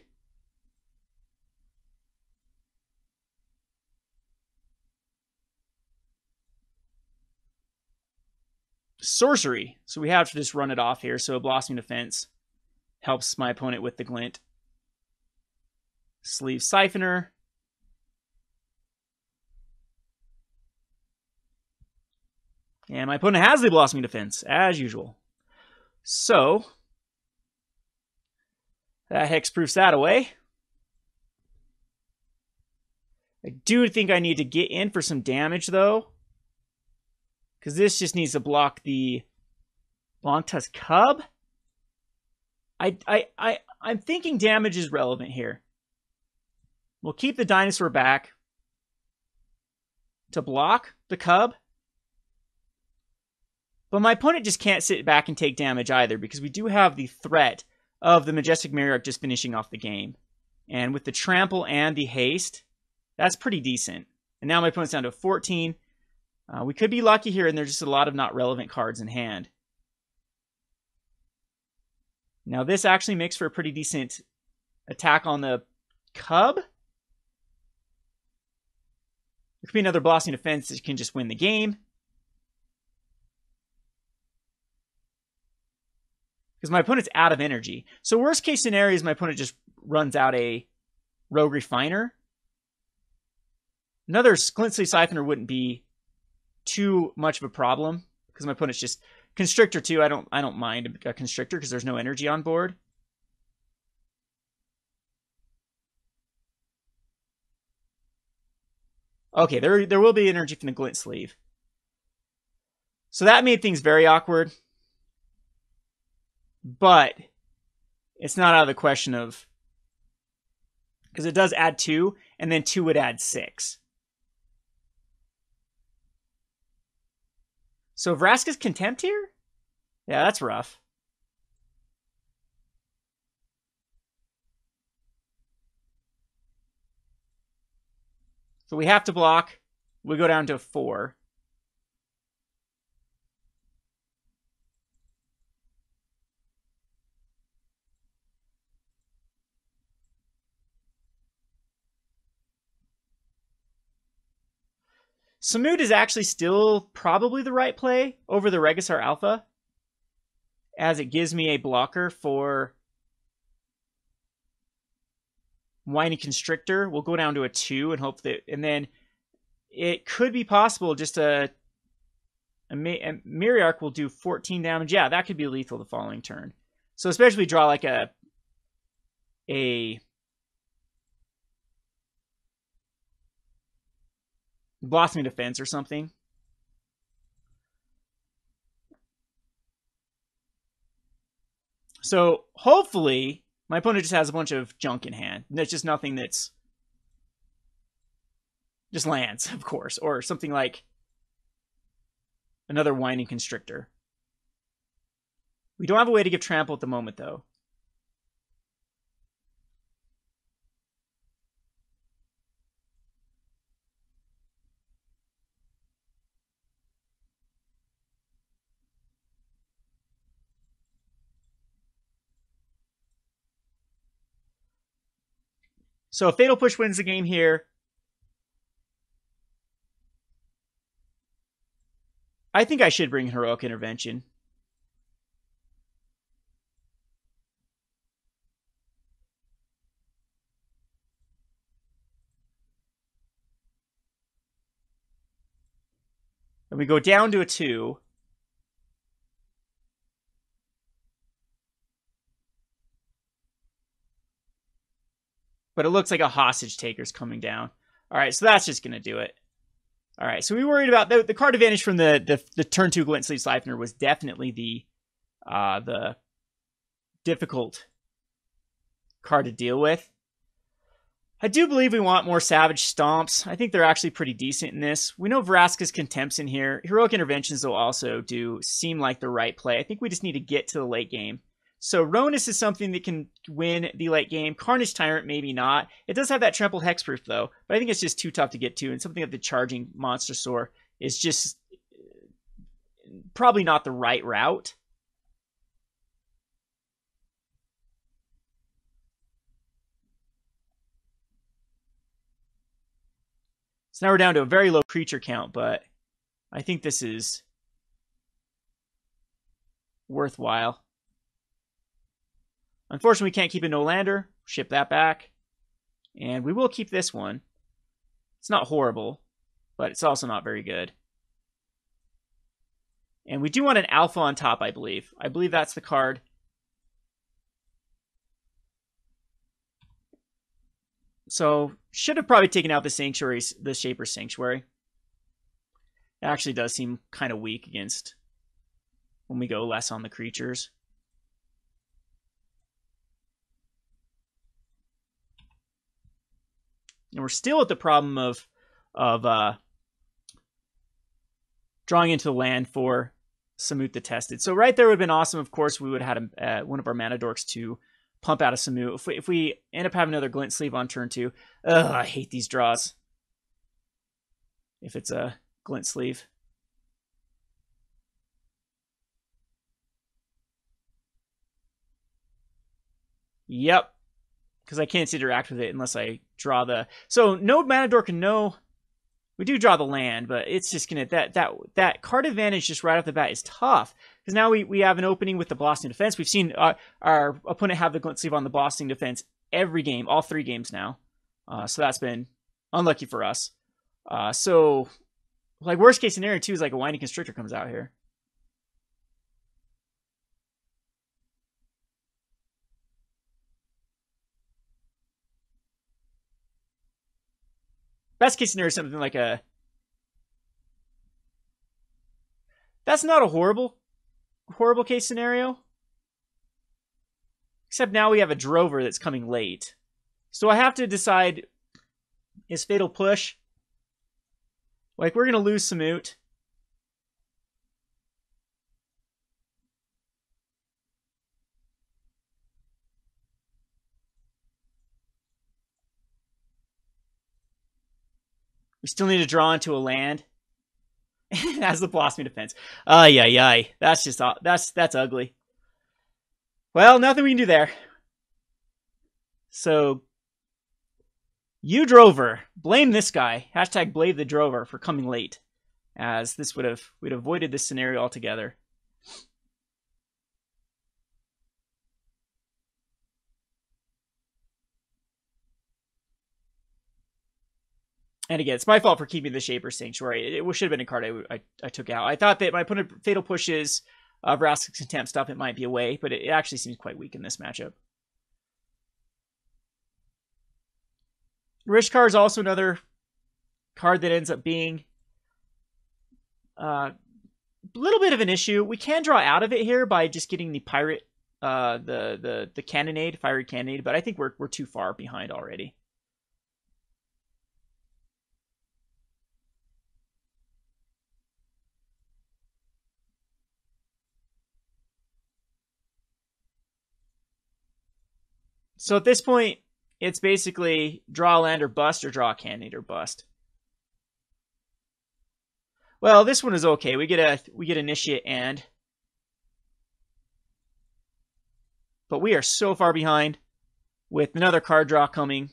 Speaker 1: sorcery. So we have to just run it off here. So a Blossoming Defense helps my opponent with the Glint. Sleeve Siphoner. And my opponent has the Blossoming Defense, as usual. So that hexproofs that away. I do think I need to get in for some damage, though. Because this just needs to block the Long Tusk Cub. I'm thinking damage is relevant here. We'll keep the dinosaur back to block the Cub. But my opponent just can't sit back and take damage either, because we do have the threat of the Majestic Myriarch just finishing off the game. And with the Trample and the Haste, that's pretty decent. And now my opponent's down to 14. We could be lucky here, and there's just a lot of not relevant cards in hand. Now this actually makes for a pretty decent attack on the Cub. could be another Blossoming Defense that can just win the game. Because my opponent's out of energy. So worst case scenario is my opponent just runs out a Rogue Refiner. Another Glint-Sleeve Siphoner wouldn't be too much of a problem. Because my opponent's just... Constrictor too, I don't mind a Constrictor because there's no energy on board. Okay, there will be energy from the Glint Sleeve. So that made things very awkward. But it's not out of the question of... Because it does add 2, and then 2 would add 6. So Vraska's Contempt here? Yeah, that's rough. So we have to block. We go down to 4. Samut is actually still probably the right play over the Regisaur Alpha, as it gives me a blocker for Whiny Constrictor. We'll go down to a 2 and hope that, and then it could be possible just a Myriarch will do 14 damage. Yeah, that could be lethal the following turn. So especially if we draw like a Blossoming Defense or something. So hopefully my opponent just has a bunch of junk in hand. There's just nothing that's just lands, of course, or something like another Whining Constrictor. We don't have a way to give trample at the moment, though. So if Fatal Push wins the game here, I think I should bring Heroic Intervention. And we go down to a 2. But it looks like a Hostage Taker's coming down. All right, so that's just going to do it. All right, so we worried about the card advantage from the turn 2 Glint-Sleeve Siphoner was definitely the difficult card to deal with. I do believe we want more Savage Stomps. I think they're actually pretty decent in this. We know Vraska's Contempt's in here. Heroic Interventions, though, also do seem like the right play. I think we just need to get to the late game. So Rhonas is something that can win the late game. Carnage Tyrant, maybe not. It does have that trample hexproof, though, but I think it's just too tough to get to, and something like the Charging Monstrosaur is just probably not the right route. So now we're down to a very low creature count, but I think this is worthwhile. Unfortunately, we can't keep a no-lander. Ship that back. And we will keep this one. It's not horrible, but it's also not very good. And we do want an Alpha on top, I believe. I believe that's the card. So, should have probably taken out the Sanctuary, the Shaper's Sanctuary. It actually does seem kind of weak against when we go less on the creatures. And we're still at the problem of drawing into the land for Samut the Tested. So right there would have been awesome. Of course, we would have had one of our mana dorks to pump out a Samut. If we end up having another Glint Sleeve on turn 2, I hate these draws. If it's a Glint Sleeve. Yep. Because I can't interact with it unless I draw the... So no mana dork and no We do draw the land, but it's just gonna that card advantage just right off the bat is tough because now we have an opening with the Blossoming Defense. We've seen our opponent have the Glint Sleeve on the Blossoming Defense every game, all 3 games now. So that's been unlucky for us. So like worst case scenario too is like a Winding Constrictor comes out here. Best case scenario is something like a... That's not a horrible case scenario. Except now we have a Drover that's coming late. So I have to decide, is Fatal Push? Like, we're going to lose Samut. We still need to draw into a land. As the Blossoming Defense. Ay, ay, ay. That's just, that's ugly. Well, nothing we can do there. So, you Drover. Blame this guy. Hashtag blame the Drover for coming late. As this we'd avoided this scenario altogether. And again, it's my fault for keeping the Shaper Sanctuary. It should have been a card I took out. I thought that my opponent Fatal Pushes Vraska's Contempt stuff, it might be away, but it actually seems quite weak in this matchup. Rishkar is also another card that ends up being a little bit of an issue. We can draw out of it here by just getting the Pirate, the Cannonade, Fiery Cannonade, but I think we're too far behind already. So at this point, it's basically draw a land or bust, or draw a Cannonade or bust. Well, this one is okay. We get Initiate and... But we are so far behind with another card draw coming.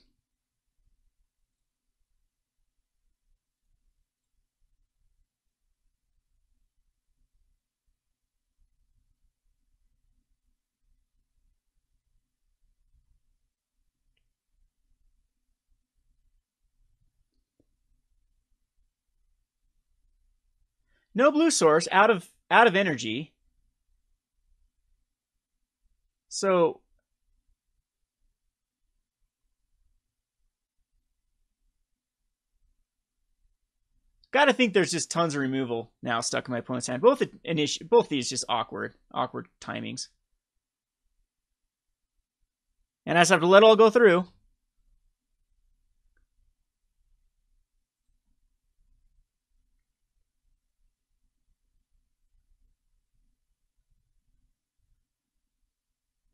Speaker 1: No blue source, out of energy. So gotta think there's just tons of removal now stuck in my opponent's hand. Both these just awkward timings. And I just have to let it all go through.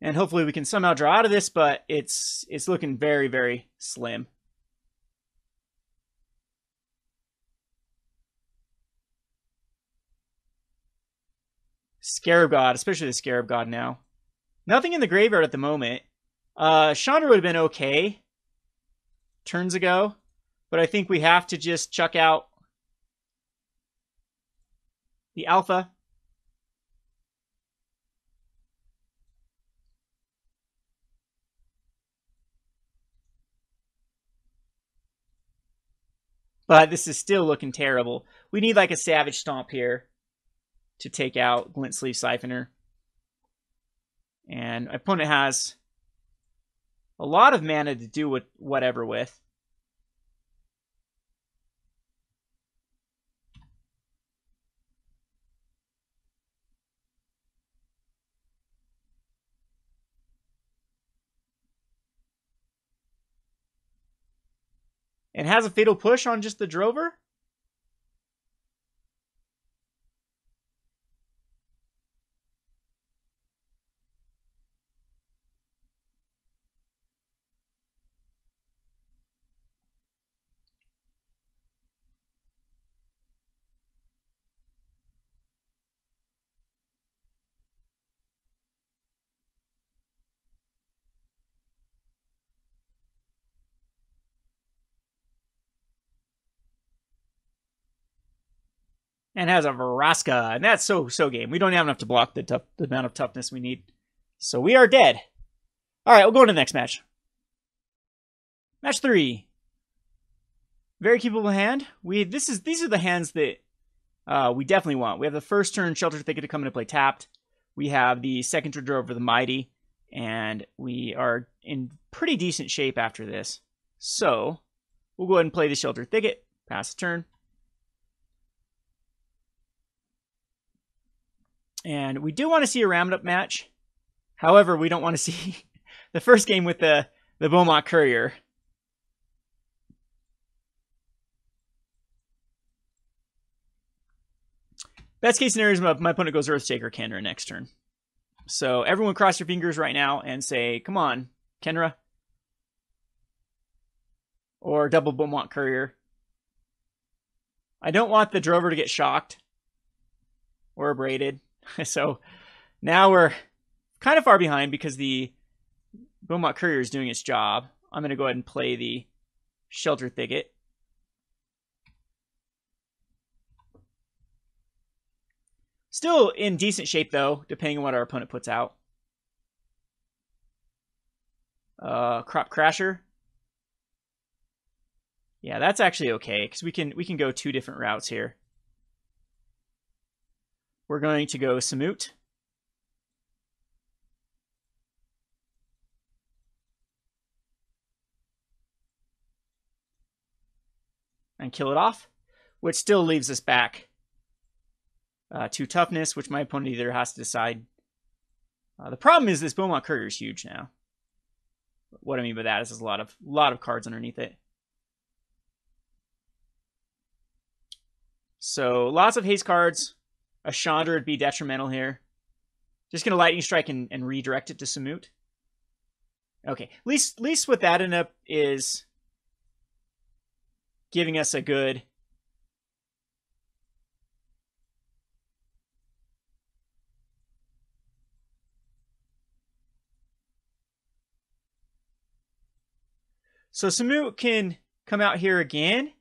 Speaker 1: And hopefully we can somehow draw out of this, but it's looking very, very slim. Scarab God, especially the Scarab God now. Nothing in the graveyard at the moment. Chandra would have been okay turns ago, but I think we have to just chuck out the Alpha. But this is still looking terrible. We need like a Savage Stomp here to take out Glint Sleeve Siphoner. And my opponent has a lot of mana to do whatever with. And has a Fatal Push on just the Drover? And has a Vraska, and that's so game. We don't have enough to block the amount of toughness we need. So we are dead. All right, we'll go on to the next match. Match 3. Very keepable hand. These are the hands that we definitely want. We have the first turn Sheltered Thicket to come into play tapped. We have the second turn draw over the Mighty, and we are in pretty decent shape after this. So we'll go ahead and play the Sheltered Thicket. Pass the turn. And we do want to see a roundup match. However, we don't want to see the first game with the Beaumont Courier. Best case scenario is my opponent goes Earthshaker Kenra next turn. So everyone cross your fingers right now and say, come on, Kenra. Or double Beaumont Courier. I don't want the Drover to get shocked or abraded. So now we're kind of far behind because the Beaumont Courier is doing its job. I'm going to go ahead and play the Sheltered Thicket. Still in decent shape, though, depending on what our opponent puts out. Crop Crasher. Yeah, that's actually okay, because we can go 2 different routes here. We're going to go Samut. And kill it off, which still leaves us back to toughness, which my opponent either has to decide. The problem is this Beaumont Courier is huge now. What I mean by that is there's a lot of cards underneath it. So lots of haste cards. A Chandra would be detrimental here. Just going to Lightning Strike and redirect it to Samut. Okay, at least what that ended up is giving us a good... So Samut can come out here again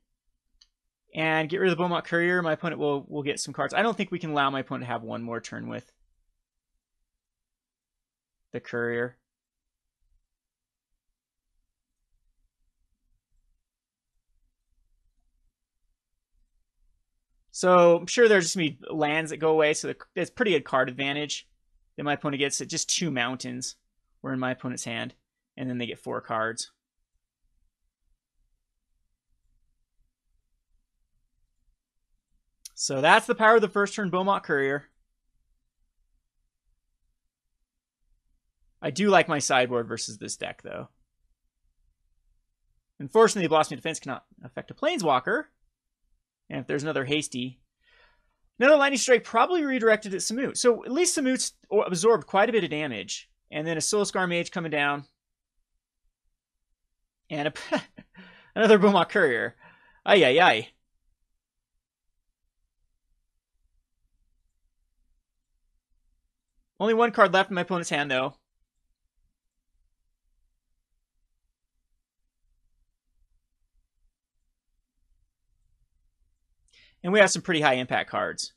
Speaker 1: and get rid of the Beaumont Courier. My opponent will get some cards. I don't think we can allow my opponent to have one more turn with the Courier. So I'm sure there's just going to be lands that go away. So it's pretty good card advantage that my opponent gets. Just 2 mountains were in my opponent's hand. And then they get 4 cards. So that's the power of the first turn Beaumont Courier. I do like my sideboard versus this deck, though. Unfortunately, the Blossoming Defense cannot affect a Planeswalker. And if there's another hasty, another Lightning Strike probably redirected at Samut. So at least Samut's absorbed quite a bit of damage. And then a Soul Scar Mage coming down. And another Beaumont Courier. Ay, ay, ay. Only 1 card left in my opponent's hand, though. And we have some pretty high impact cards.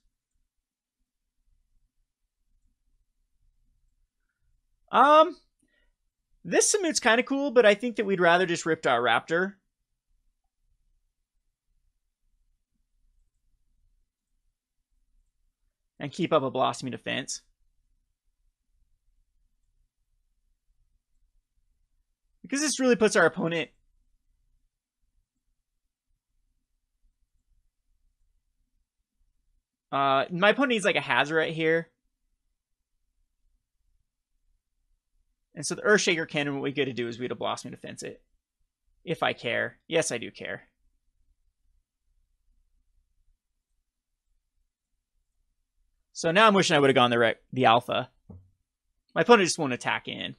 Speaker 1: This Samut's kind of cool, but I think that we'd rather just Ripjaw Raptor. And keep up a Blossoming Defense. Because this really puts our opponent... my opponent needs like a Hazard right here. And so the Earthshaker Cannon, what we get to do is we get a Blossoming Defense it. If I care. Yes, I do care. So now I'm wishing I would have gone the Alpha. My opponent just won't attack in.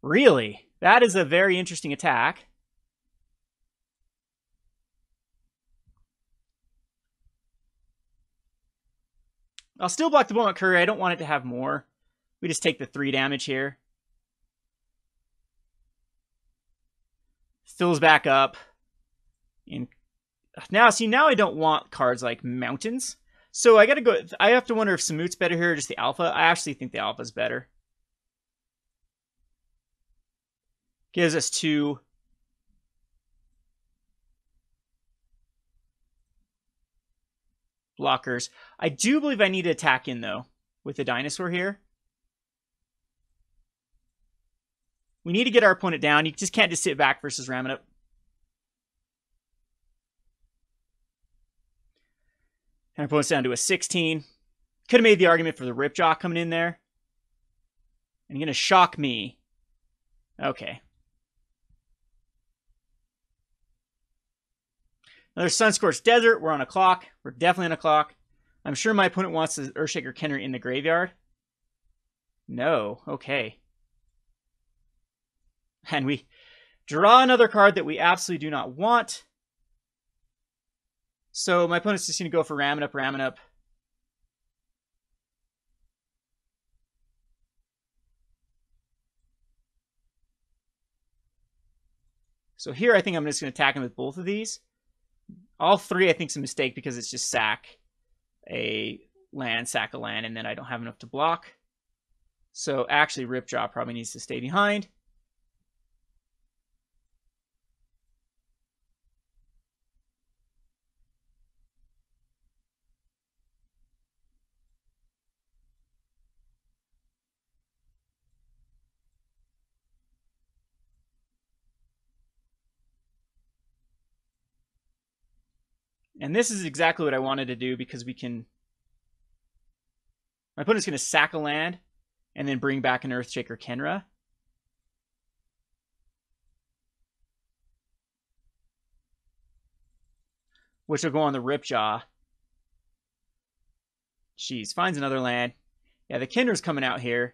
Speaker 1: Really? That is a very interesting attack. I'll still block the Beaumont Courier. I don't want it to have more. We just take the 3 damage here. fills back up. And now, see, now I don't want cards like Mountains. So I gotta go. I have to wonder if Samut's better here or just the Alpha. I actually think the Alpha's better. Gives us 2. Blockers. I do believe I need to attack in, though, with the Dinosaur here. We need to get our opponent down. You just can't just sit back versus ram it up. And our opponent's down to a 16. Could have made the argument for the Ripjaw coming in there. And you're going to shock me. Okay. Another Sunscorched Desert. We're on a clock. We're definitely on a clock. I'm sure my opponent wants the Earthshaker Kenner in the graveyard. No. Okay. And we draw another card that we absolutely do not want. So my opponent's just going to go for ramming up, ramming up. So here I think I'm just going to attack him with both of these. All 3 I think is a mistake because it's just sack a land, sack a land, and then I don't have enough to block. So actually Ripjaw probably needs to stay behind. And this is exactly what I wanted to do because we can... My opponent's going to sack a land and then bring back an Earthshaker Kenra. Which will go on the Ripjaw. Jeez, finds another land. Yeah, the Kenra's coming out here.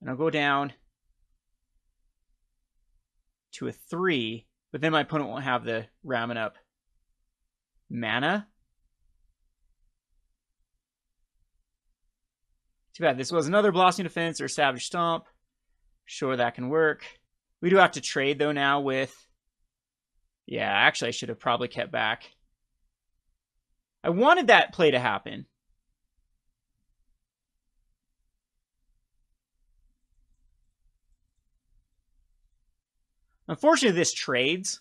Speaker 1: And I'll go down to a 3. But then my opponent won't have the ramming up mana. Too bad. This was another Blossoming Defense or Savage Stomp. Sure, that can work. We do have to trade, though, now with... Yeah, actually, I should have probably kept back. I wanted that play to happen. Unfortunately, this trades.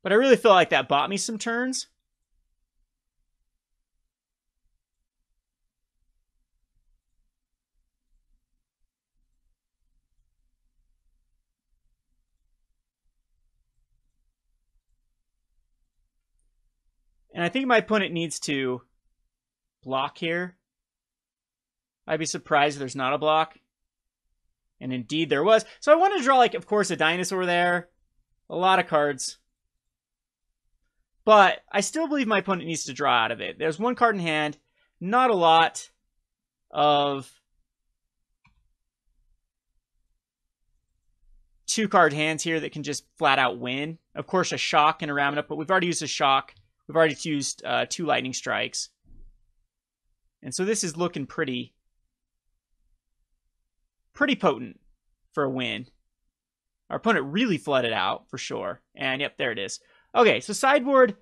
Speaker 1: But I really feel like that bought me some turns. And I think my opponent needs to block here. I'd be surprised if there's not a block. And indeed there was. So I wanted to draw, like, of course, a Dinosaur there. A lot of cards. But I still believe my opponent needs to draw out of it. There's 1 card in hand. Not a lot of 2-card hands here that can just flat out win. Of course, a shock and a ramming up, but we've already used a shock. We've already used 2 lightning strikes. And so this is looking pretty potent for a win. Our opponent really flooded out, for sure. And yep, there it is. Okay, so sideboard.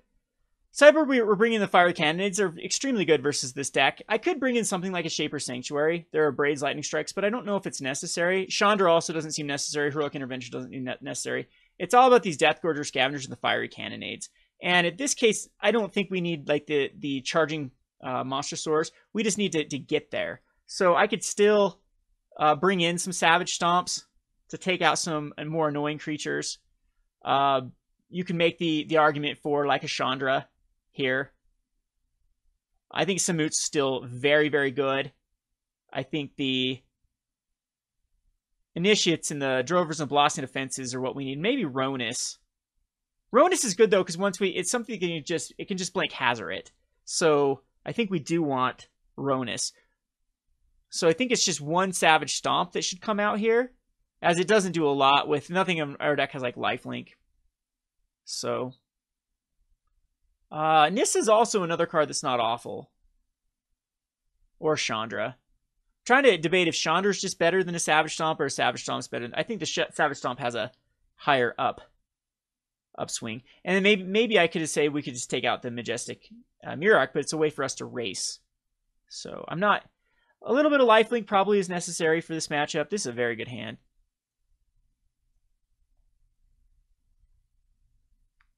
Speaker 1: Sideboard, we're bringing the Fiery Cannonades. They're extremely good versus this deck. I could bring in something like a Shaper Sanctuary. There are Braids Lightning Strikes, but I don't know if it's necessary. Chandra also doesn't seem necessary. Heroic Intervention doesn't seem necessary. It's all about these Deathgorge Scavengers and the Fiery Cannonades. And in this case, I don't think we need like the Charging Monstrosaurs. We just need to get there. So I could still bring in some Savage Stomps to take out some more annoying creatures. You can make the argument for like a Chandra here. I think Samut's still very, very good. I think the Initiates and the Drovers and Blossoming Defenses are what we need. Maybe Rhonas. Rhonas is good though, because once it's something that it can just blank hazard it. So I think we do want Rhonas. So I think it's just 1 Savage Stomp that should come out here, as it doesn't do a lot with nothing in our deck has like lifelink. So, Nissa is also another card that's not awful. Or Chandra. Trying to debate if Chandra's just better than a Savage Stomp or a Savage Stomp's better. I think the Savage Stomp has a higher upswing. And then maybe I could say we could just take out the Majestic Myriarch, but it's a way for us to race. So I'm not... A little bit of lifelink probably is necessary for this matchup. This is a very good hand.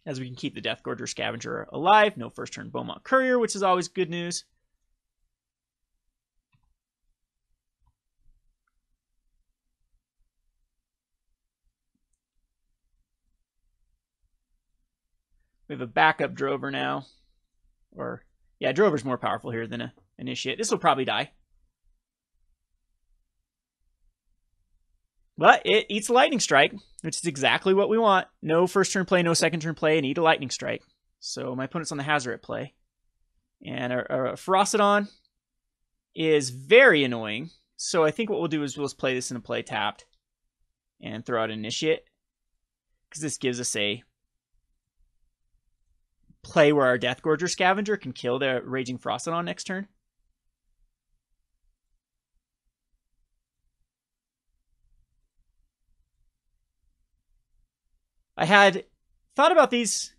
Speaker 1: As we can keep the Deathgorge Scavenger alive. No first turn Beaumont Courier, which is always good news. We have a backup Drover now. Or, yeah, Drover's more powerful here than an Initiate. This will probably die. But it eats a Lightning Strike, which is exactly what we want. No first turn play, no second turn play, and eat a Lightning Strike. So my opponent's on the Hazoret play. And our Ferocidon is very annoying. So I think what we'll do is we'll just play this in a play tapped and throw out an Initiate. Because this gives us a play where our Deathgorge Scavenger can kill the Raging Ferocidon next turn. I had thought about these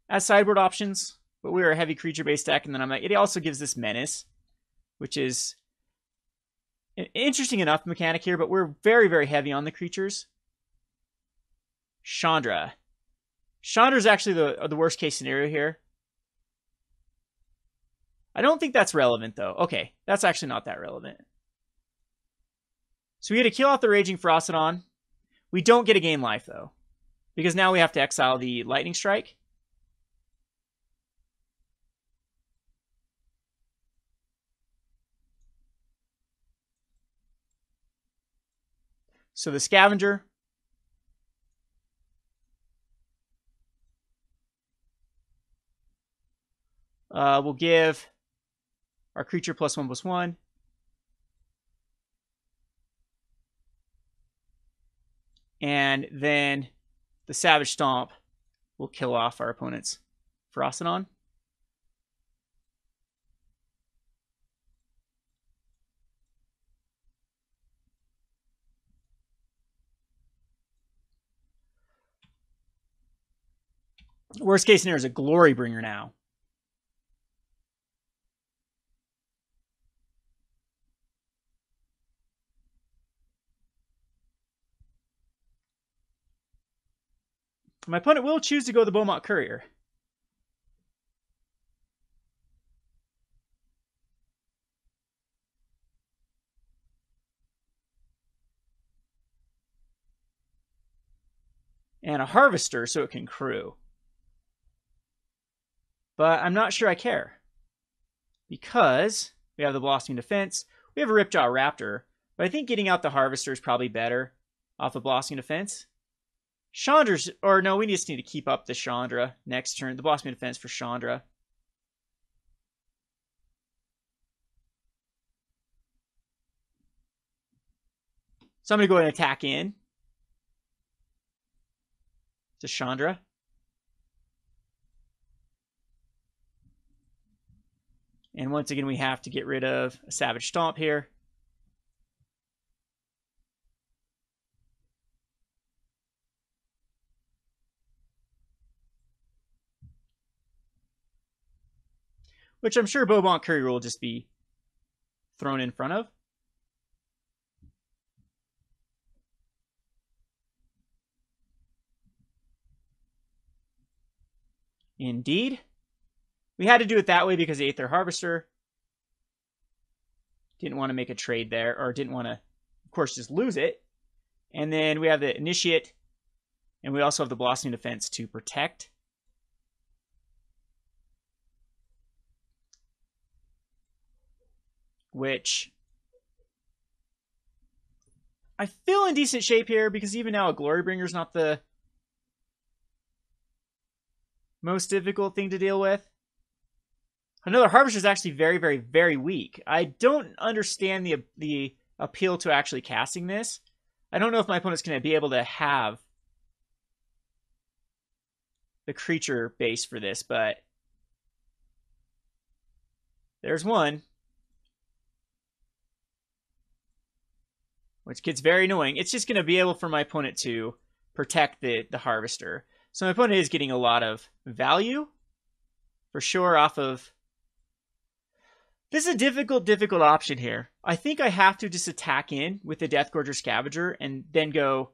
Speaker 1: as sideboard options, but we were a heavy creature-based deck, and then I'm like, it also gives this Menace, which is an interesting enough mechanic here, but we're very, very heavy on the creatures. Chandra. Chandra's actually the worst case scenario here. I don't think that's relevant, though. Okay, that's actually not that relevant. So we get to kill off the Raging Ferocidon. We don't get a gain life, though, because now we have to exile the Lightning Strike. So the Scavenger will give our creature +1/+1. And then the Savage Stomp will kill off our opponent's Ferocidon. Worst case scenario is a Glory Bringer now. My opponent will choose to go the Beaumont Courier. And a Harvester so it can crew. But I'm not sure I care. Because we have the Blossoming Defense. We have a Ripjaw Raptor. But I think getting out the Harvester is probably better off of Blossoming Defense. Chandra's, or no, we just need to keep up the Chandra next turn. The Blossoming Defense for Chandra. So I'm going to go ahead and attack in to Chandra. And once again, we have to get rid of a Savage Stomp here. Which I'm sure Beaumont Courier will just be thrown in front of. Indeed. We had to do it that way because the Aether Harvester didn't want to make a trade there, or didn't want to, of course, just lose it. And then we have the Initiate, and we also have the Blossoming Defense to protect. Which I feel in decent shape here, because even now a Glory Bringer is not the most difficult thing to deal with. Another Harvester is actually very, very, very weak. I don't understand the appeal to actually casting this. I don't know if my opponent's going to be able to have the creature base for this, but there's one. Which gets very annoying. It's just going to be able for my opponent to protect the Harvester. So my opponent is getting a lot of value, for sure, off of... This is a difficult option here. I think I have to just attack in with the Deathgorge Scavenger and then go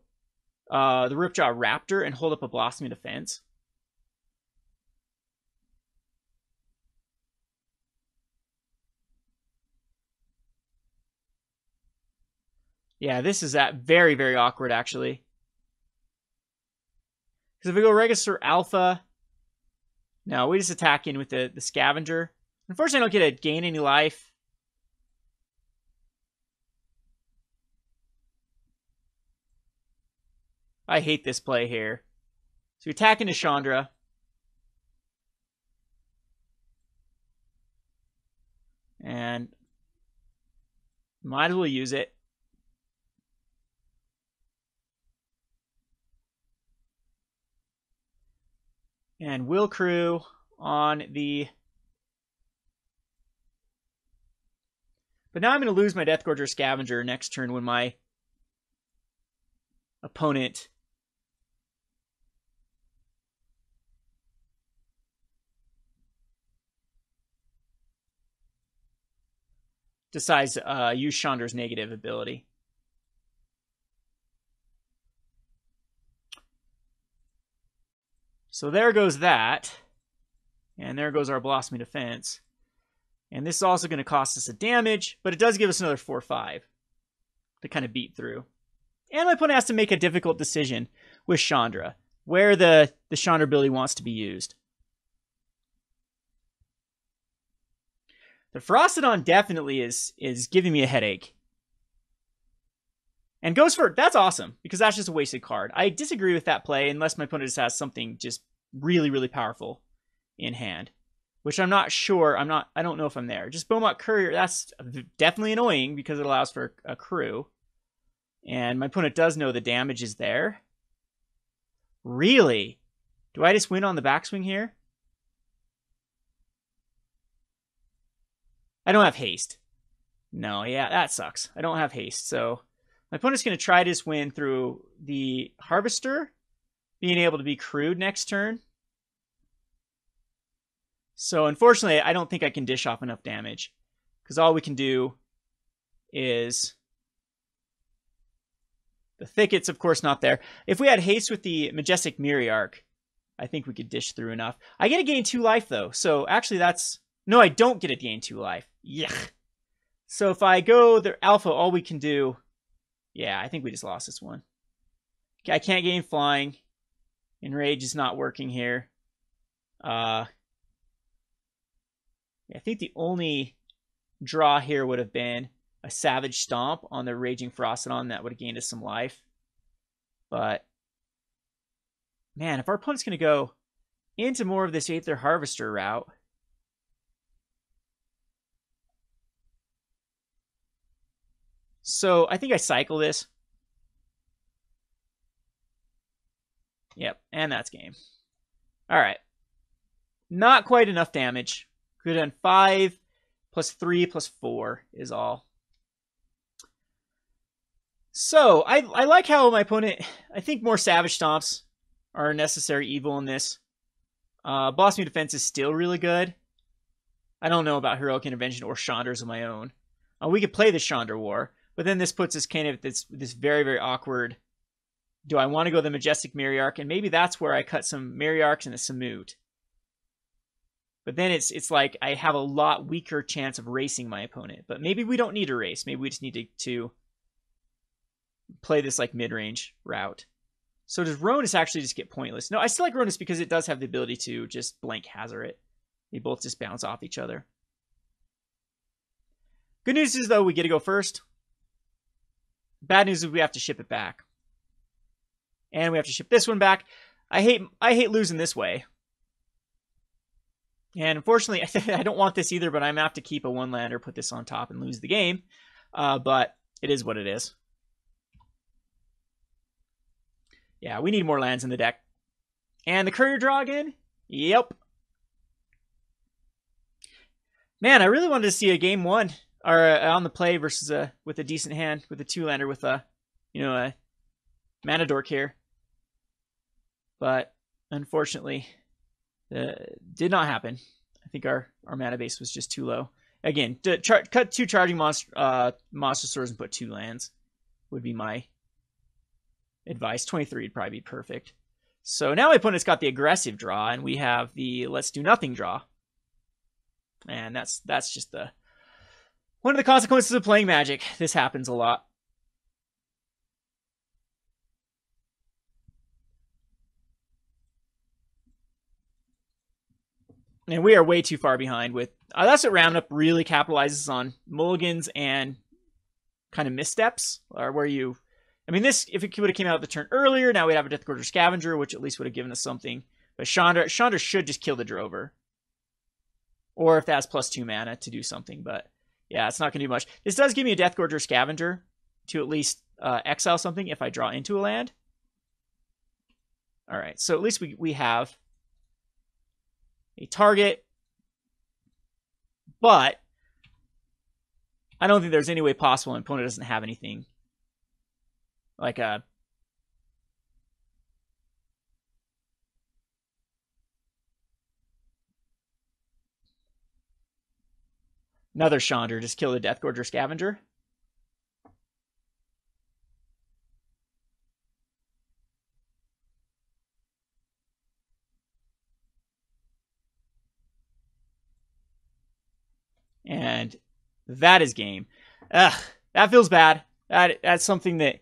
Speaker 1: the Ripjaw Raptor and hold up a Blossoming Defense. Yeah, this is very, very awkward, actually. Because if we go Regisaur Alpha... No, we just attack in with the Scavenger. Unfortunately, I don't get to gain any life. I hate this play here. So we attack into Chandra. And might as well use it. And Will Crew on the... But now I'm going to lose my Deathgorge Scavenger next turn when my opponent decides to use Chandra's negative ability. So there goes that. And there goes our Blossoming Defense. And this is also going to cost us a damage, but it does give us another 4/5 to kind of beat through. And my opponent has to make a difficult decision with Chandra, where the Chandra ability wants to be used. The Frostodon definitely is giving me a headache. And goes for... That's awesome, because that's just a wasted card. I disagree with that play unless my opponent just has something just really, really powerful in hand. Which I'm not sure. I don't know if I'm there. Just Beaumont Courier, that's definitely annoying because it allows for a crew. And my opponent does know the damage is there. Really? Do I just win on the backswing here? I don't have haste. No, yeah, that sucks. I don't have haste, so my opponent's going to try to just win through the Harvester, being able to be crewed next turn. So unfortunately, I don't think I can dish off enough damage, because all we can do is... The Thicket's, of course, not there. If we had haste with the Majestic Myriarch, I think we could dish through enough. I get to gain 2 life, though. So actually, that's... No, I don't get to gain 2 life. Yuck. So if I go the Alpha, all we can do... Yeah, I think we just lost this one. Okay, I can't gain flying. Enrage is not working here. I think the only draw here would have been a Savage Stomp on the Raging Frostodon. That would have gained us some life. But, man, if our opponent's going to go into more of this Aether Harvester route... So, I think I cycle this. Yep, and that's game. Alright. Not quite enough damage. Could have done 5 plus 3 plus 4 is all. So, I like how my opponent... I think more Savage Stomps are a necessary evil in this. Blossoming Defense is still really good. I don't know about Heroic Intervention or Chandra's of my own. We could play the Chandra War, but then this puts us kind of this very, very awkward... Do I want to go the Majestic Myriarch? And maybe that's where I cut some Myriarchs and a Samut. But then it's like I have a lot weaker chance of racing my opponent. But maybe we don't need to race. Maybe we just need to play this like mid-range route. So does Rhonas actually just get pointless? No, I still like Rhonas because it does have the ability to just blank hazard it. They both just bounce off each other. Good news is, though, we get to go first. Bad news is we have to ship it back. And we have to ship this one back. I hate losing this way. And unfortunately, I don't want this either, but I'm going to have to keep a one-lander, put this on top, and lose the game. But it is what it is. Yeah, we need more lands in the deck. And the courier draw again? Yep. Man, I really wanted to see a game 1 or on the play versus with a decent hand with a 2-lander with a, you know, a mana dork here. But unfortunately, did not happen. I think our mana base was just too low. Again, cut 2 Charging Monstrosaurs and put 2 lands would be my advice. 23 would probably be perfect. So now my opponent's got the aggressive draw, and we have the let's do nothing draw. And that's just one of the consequences of playing Magic. This happens a lot. And we are way too far behind with... that's what Roundup really capitalizes on. Mulligans and kind of missteps. Or where you... I mean, this, if it would have came out the turn earlier, now we'd have a Deathgorge Scavenger, which at least would have given us something. But Chandra should just kill the Drover. Or if that's +2 mana to do something. But yeah, it's not going to do much. This does give me a Deathgorge Scavenger to at least exile something if I draw into a land. All right, so at least we have a target. But I don't think there's any way possible an opponent doesn't have anything. Like a... Another Chandra, just kill the Deathgorge Scavenger. And that is game. Ugh, that feels bad. That's something that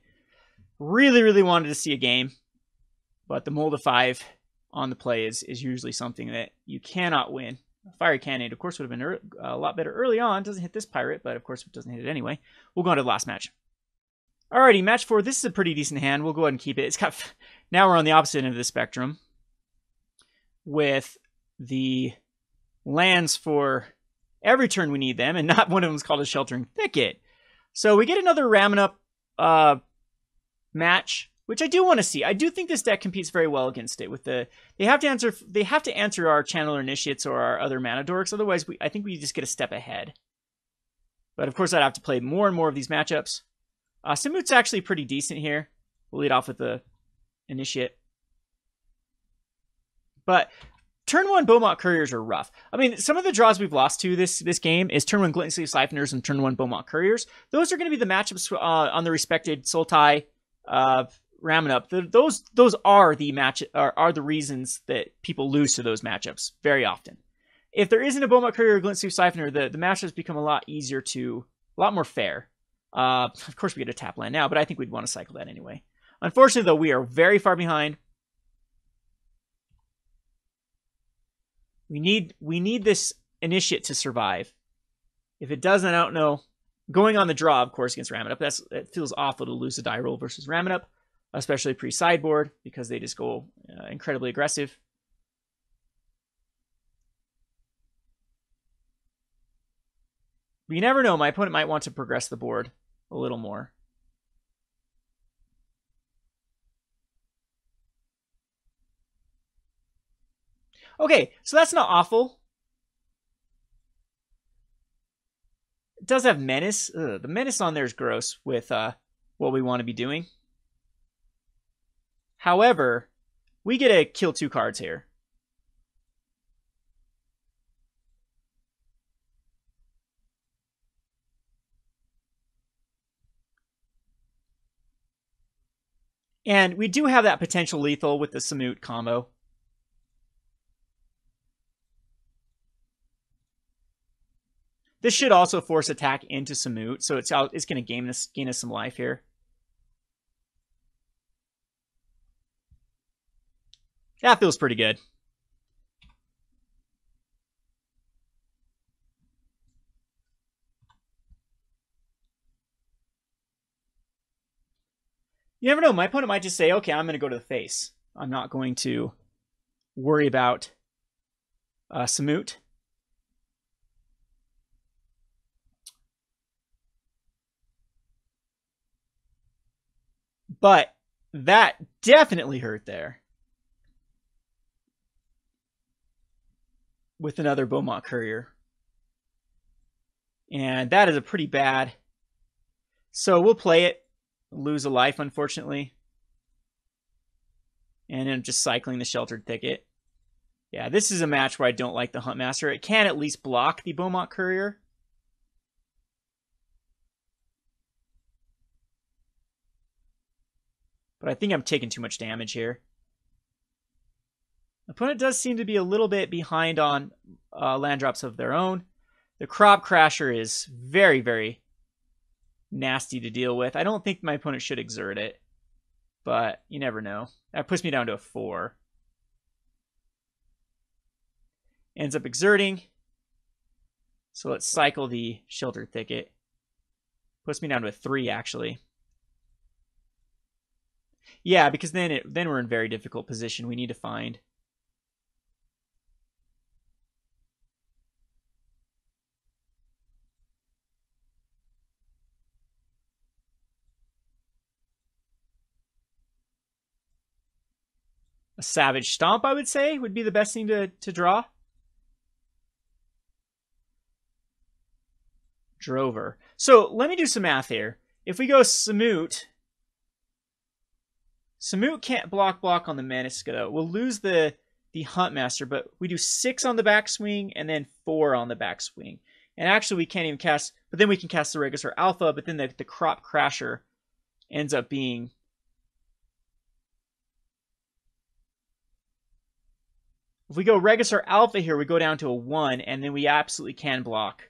Speaker 1: really, really wanted to see a game. But the mold of 5 on the play is usually something that you cannot win. Fiery Cannonade, of course, would have been a lot better early on. Doesn't hit this pirate, but of course it doesn't hit it anyway. We'll go on to the last match. Alrighty, match 4. This is a pretty decent hand. We'll go ahead and keep it. It's got... Now we're on the opposite end of the spectrum with the lands for every turn we need them, and not one of them is called a Sheltering Thicket. So we get another ramming up match, which I do want to see. I do think this deck competes very well against it. With the they have to answer our Channeler Initiates or our other mana dorks. Otherwise, I think we just get a step ahead. But of course, I'd have to play more and more of these matchups. Samut's actually pretty decent here. We'll lead off with the Initiate. But turn 1 Beaumont Couriers are rough. I mean, some of the draws we've lost to this game is turn 1 Glint Sleeve Siphoners and turn 1 Beaumont Couriers. Those are going to be the matchups on the respected Sultai, ramming up. Those are the reasons that people lose to those matchups very often. If there isn't a Beaumont Courier or Glint Sleeve Siphoner, the matchups become a lot more fair. Of course, we get a tap land now, but I think we'd want to cycle that anyway. Unfortunately, though, we are very far behind. We need this Initiate to survive. If it doesn't, I don't know. Going on the draw, of course, against Ramming Up, it feels awful to lose a die roll versus Ramming Up, especially pre-sideboard, because they just go incredibly aggressive. But you never know. My opponent might want to progress the board a little more. Okay, so that's not awful. It does have Menace. Ugh, the Menace on there is gross with what we want to be doing. However, we get to kill 2 cards here. And we do have that potential lethal with the Samut combo. This should also force attack into Samut, so it's going to gain us some life here. That feels pretty good. You never know. My opponent might just say, okay, I'm going to go to the face. I'm not going to worry about Samut. But that definitely hurt there. with another Beaumont Courier. And that is a pretty bad. So we'll play it. Lose a life, unfortunately. And then just cycling the Sheltered Thicket. Yeah, this is a match where I don't like the Huntmaster. It can at least block the Beaumont Courier. But I think I'm taking too much damage here. Opponent does seem to be a little bit behind on land drops of their own. The Crop Crasher is very, very nasty to deal with. I don't think my opponent should exert it, but you never know. That puts me down to a 4. Ends up exerting. So let's cycle the Sheltered Thicket. Puts me down to a 3, actually. Yeah, because then we're in very difficult position. We need to find. A Savage Stomp, I would say, would be the best thing to draw. Drover. So let me do some math here. If we go Samut, Samut can't block on the Manasco. We'll lose the Huntmaster, but we do 6 on the backswing and then 4 on the backswing. And actually we can't even cast, but then we can cast the Regisaur Alpha, but then the Crop Crasher ends up being... If we go Regisaur Alpha here, we go down to a 1, and then we absolutely can block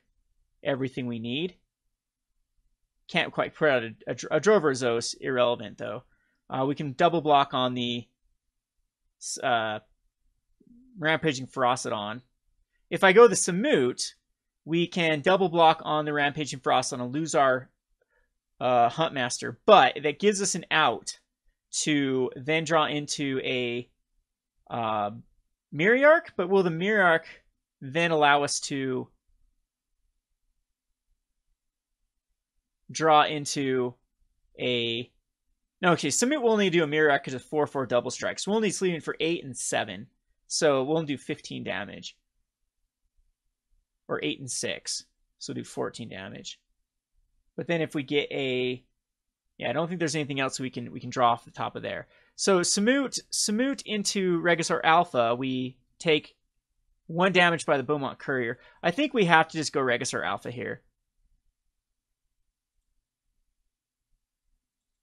Speaker 1: everything we need. Can't quite put out a Drover Zos, irrelevant though. We can double block on the Rampaging Ferocidon. If I go the Samut, we can double block on the Rampaging Ferocidon and lose our Huntmaster, but that gives us an out to then draw into a Myriarch, but will the Myriarch then allow us to draw into a... No, okay, Samut will only do a Myriarch because of 4/4 double strikes. We'll only sleeve in for 8 and 7. So we'll only do 15 damage. Or 8 and 6. So we'll do 14 damage. But then if we get a... Yeah, I don't think there's anything else we can draw off the top of there. So Samut into Regisaur Alpha, we take 1 damage by the Beaumont Courier. I think we have to just go Regisaur Alpha here.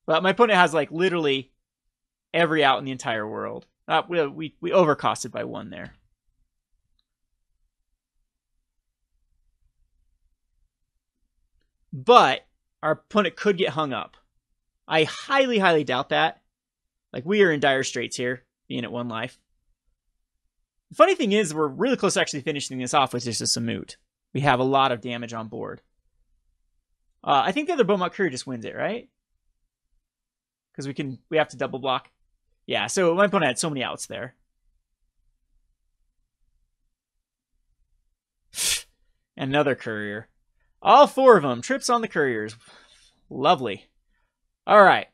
Speaker 1: But my opponent has like literally every out in the entire world. We overcosted by 1 there. But our opponent could get hung up. I highly, highly doubt that. Like, we are in dire straits here, being at 1 life. The funny thing is, we're really close to actually finishing this off with just a Samut. We have a lot of damage on board. I think the other Beaumont Courier just wins it, right? Because we have to double block. Yeah, so my opponent had so many outs there. And another Courier. All 4 of them. Trips on the Couriers. Lovely. All right.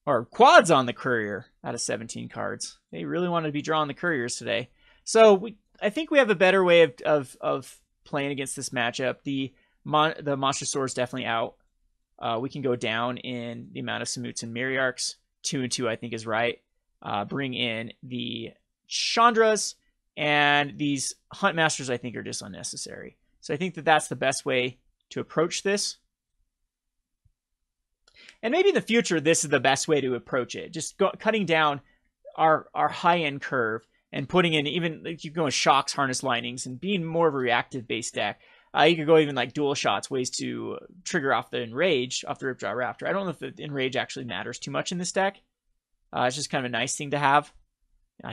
Speaker 1: Or quads on the Courier out of 17 cards. They really wanted to be drawing the Couriers today. So I think we have a better way of playing against this matchup. The Monstrosaur is definitely out. We can go down in the amount of Samuts and Myriarchs. 2 and 2, I think, is right. Bring in the Chandras, and these Huntmasters, I think, are just unnecessary. So I think that's the best way to approach this. And maybe in the future, this is the best way to approach it. Just cutting down our high-end curve and putting in even, like, you go with Shocks, Harness Linings, and being more of a reactive-based deck. You could go even like dual shots, ways to trigger off the Enrage, off the Ripjaw Raptor. I don't know if the Enrage actually matters too much in this deck. It's just kind of a nice thing to have.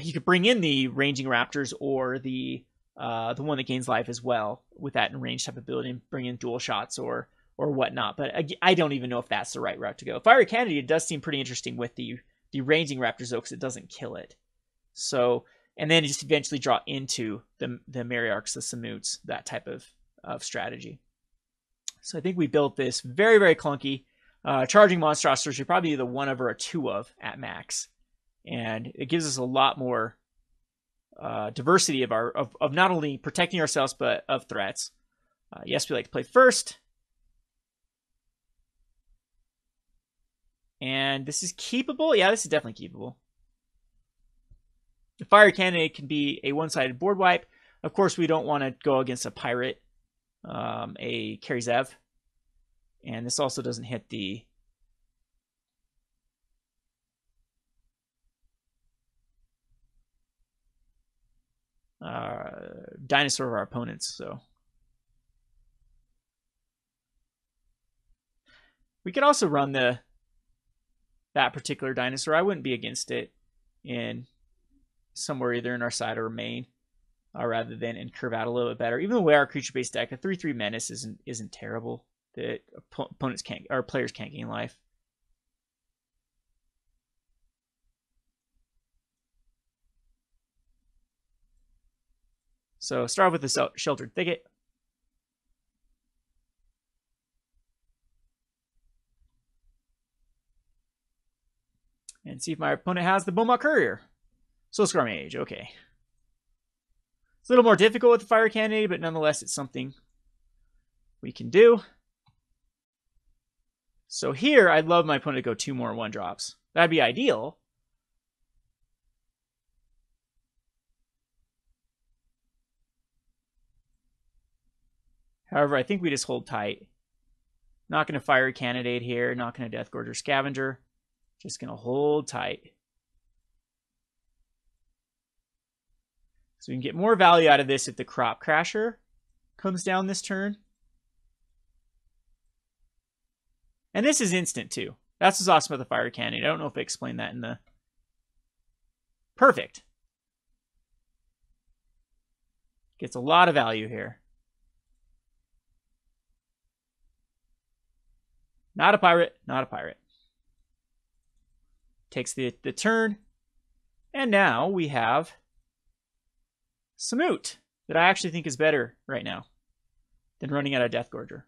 Speaker 1: You could bring in the Ranging Raptors or the one that gains life as well with that Enrage type ability and bring in dual shots or whatnot. But I don't even know if that's the right route to go. Fiery Cannonade does seem pretty interesting with the Ranging Raptors though, because it doesn't kill it. So, and then just eventually draw into the Myriarchs, the Samuts, that type of strategy. So I think we built this very, very clunky. Charging Monstrosaur should probably be the 1 of or a 2 of at max. And it gives us a lot more diversity of of not only protecting ourselves but of threats. Yes, we like to play first. And this is keepable? Yeah, this is definitely keepable. The Fiery Cannonade can be a one-sided board wipe. Of course, we don't want to go against a pirate, a Karizev. And this also doesn't hit the dinosaur of our opponents, so we could also run that particular dinosaur. I wouldn't be against it in somewhere either in our side or main, rather than in curve out a little bit better. Even the way our creature-based deck, a 3/3 menace isn't terrible. That opponents can't, or players can't gain life. So start with the Sheltered Thicket. And see if my opponent has the Beaumont Courier. Soul Scar Mage, okay. It's a little more difficult with the Fiery Cannonade, but nonetheless, it's something we can do. So here, I'd love my opponent to go 2 more 1-drops. That'd be ideal. However, I think we just hold tight. Not going to Fiery Cannonade here. Not going to Deathgorge Scavenger. Just going to hold tight. So we can get more value out of this if the Crop Crasher comes down this turn. And this is instant too. That's what's awesome about the Fiery Cannonade. I don't know if I explained that in the... Perfect. Gets a lot of value here. Not a pirate, not a pirate. Takes the turn. And now we have Samut, that I actually think is better right now than running out of Deathgorger.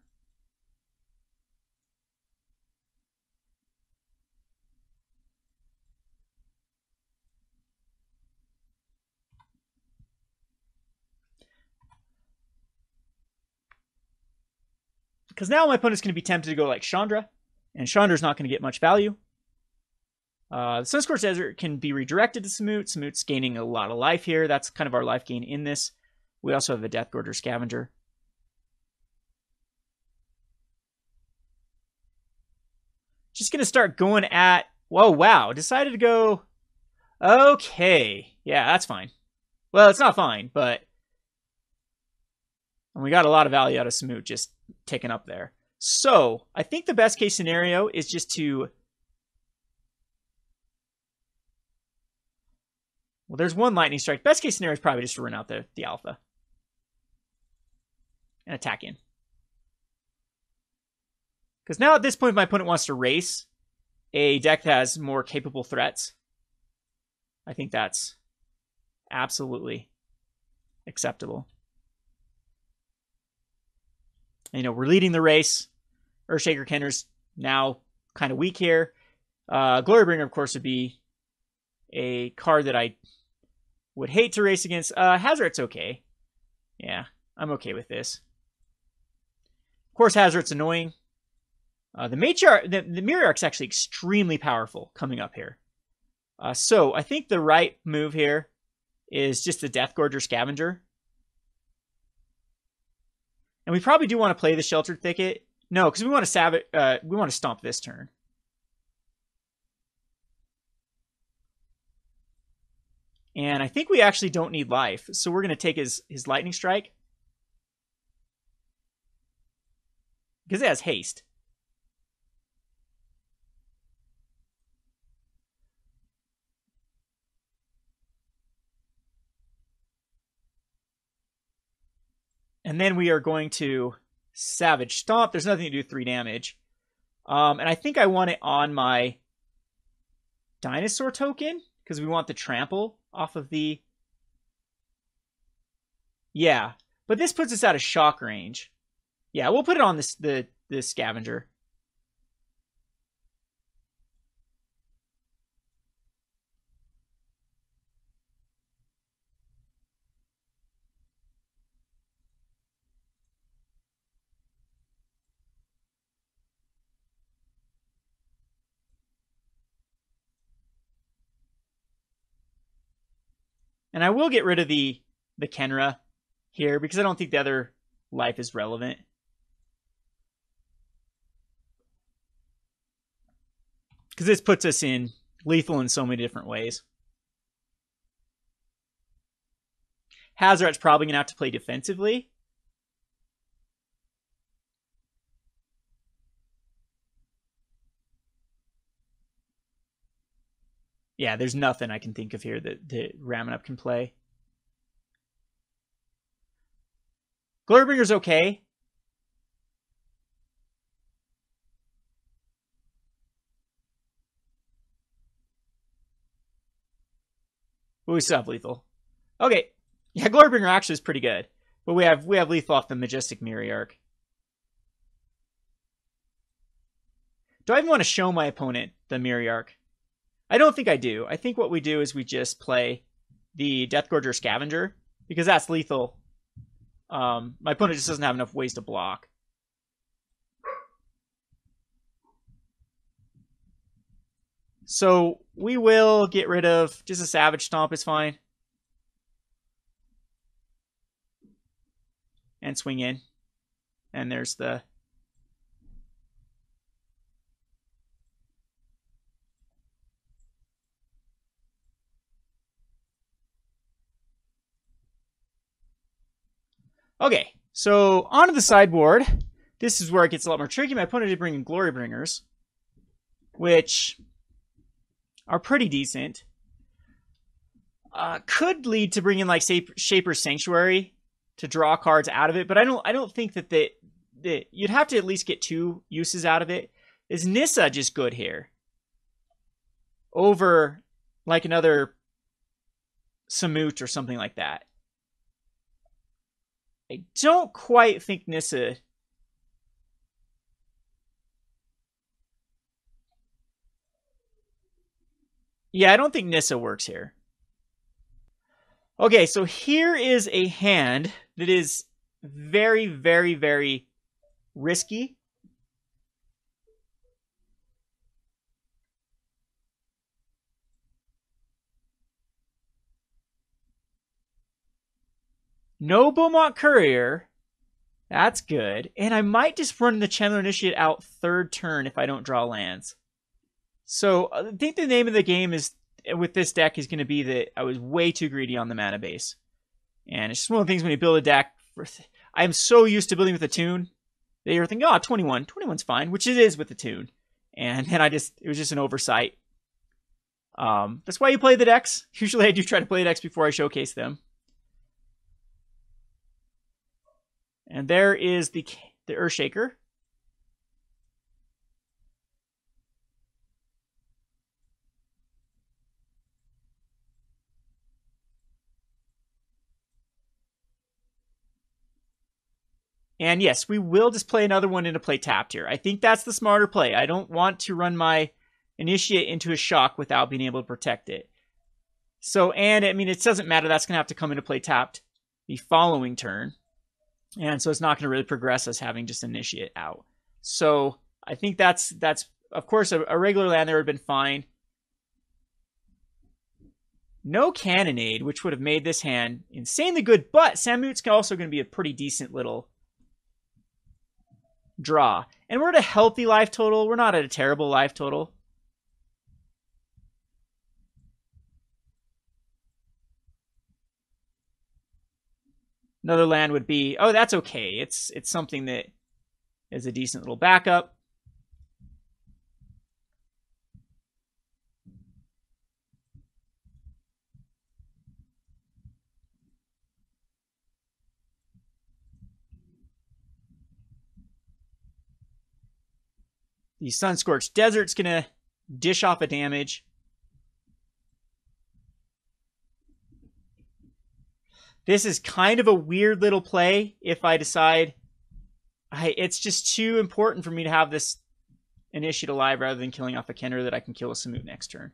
Speaker 1: Because now my opponent's going to be tempted to go like Chandra, and Chandra's not going to get much value. The Sunscorched Desert can be redirected to Samut. Samut's gaining a lot of life here. That's kind of our life gain in this. We also have a Deathgorge Scavenger. Just going to start going at... Whoa, wow. Decided to go... Okay. Yeah, that's fine. Well, it's not fine, but... And we got a lot of value out of Samut just ticking up there. So, I think the best case scenario is just to... Well, there's one Lightning Strike. Best case scenario is probably just to run out the Alpha. And attack in. Because now at this point, my opponent wants to race a deck that has more capable threats. I think that's absolutely acceptable. And, you know, we're leading the race. Earthshaker Kenner's now kind of weak here. Glorybringer, of course, would be a card that I would hate to race against. Hazard's okay. Yeah, I'm okay with this. Of course, Hazard's annoying. The Myriarch's actually extremely powerful coming up here. So I think the right move here is just the Deathgorge Scavenger. And we probably do want to play the Sheltered Thicket. No, because we want to stomp this turn. And I think we actually don't need life. So we're going to take his Lightning Strike. Because it has haste. And then we are going to Savage Stomp. There's nothing to do 3 damage. And I think I want it on my Dinosaur token. Because we want the trample off of the... Yeah. But this puts us out of shock range. Yeah, we'll put it on the Scavenger. And I will get rid of the Kenra here because I don't think the other life is relevant. Because this puts us in lethal in so many different ways. Hazoret's probably going to have to play defensively. Yeah, there's nothing I can think of here that Ramunap can play. Glorybringer's okay. But we still have lethal. Okay. Yeah, Glorybringer actually is pretty good. But we have lethal off the Majestic Myriarch. Do I even want to show my opponent the Myriarch? I don't think I do. I think what we do is we just play the Deathgorge Scavenger, because that's lethal. My opponent just doesn't have enough ways to block. So we will get rid of just a Savage Stomp is fine. And swing in. And there's the... Okay, so onto the sideboard. This is where it gets a lot more tricky. My opponent did bring in Glorybringers, which are pretty decent. Could lead to bringing like Shaper's Sanctuary to draw cards out of it, but I don't think that you'd have to at least get 2 uses out of it. Is Nissa just good here over like another Samut or something like that? I don't quite think Nissa... Yeah, I don't think Nissa works here. Okay, so here is a hand that is very, very, very risky. No Beaumont Courier. That's good. And I might just run the Chandra Initiate out 3rd turn if I don't draw lands. So I think the name of the game is with this deck is going to be that I was way too greedy on the mana base. And it's just one of the things when you build a deck. I'm so used to building with a tune that you're thinking, oh, 21. 21's fine, which it is with the tune. And then it was just an oversight. That's why you play the decks. Usually I do try to play the decks before I showcase them. And there is the Earthshaker. And yes, we will just play another one into play tapped here. I think that's the smarter play. I don't want to run my Initiate into a shock without being able to protect it. So, and I mean, it doesn't matter. That's going to have to come into play tapped the following turn. And so it's not going to really progress us having just Initiate out. So I think that's of course, a regular land there would have been fine. No Cannonade, which would have made this hand insanely good, but Samut's also going to be a pretty decent little draw. And we're at a healthy life total. We're not at a terrible life total. Another land would be, oh, that's okay. It's something that is a decent little backup. The Sunscorched Desert's going to dish off a damage. This is kind of a weird little play if I decide it's just too important for me to have this Initiate alive rather than killing off a Kenner that I can kill a Samut next turn.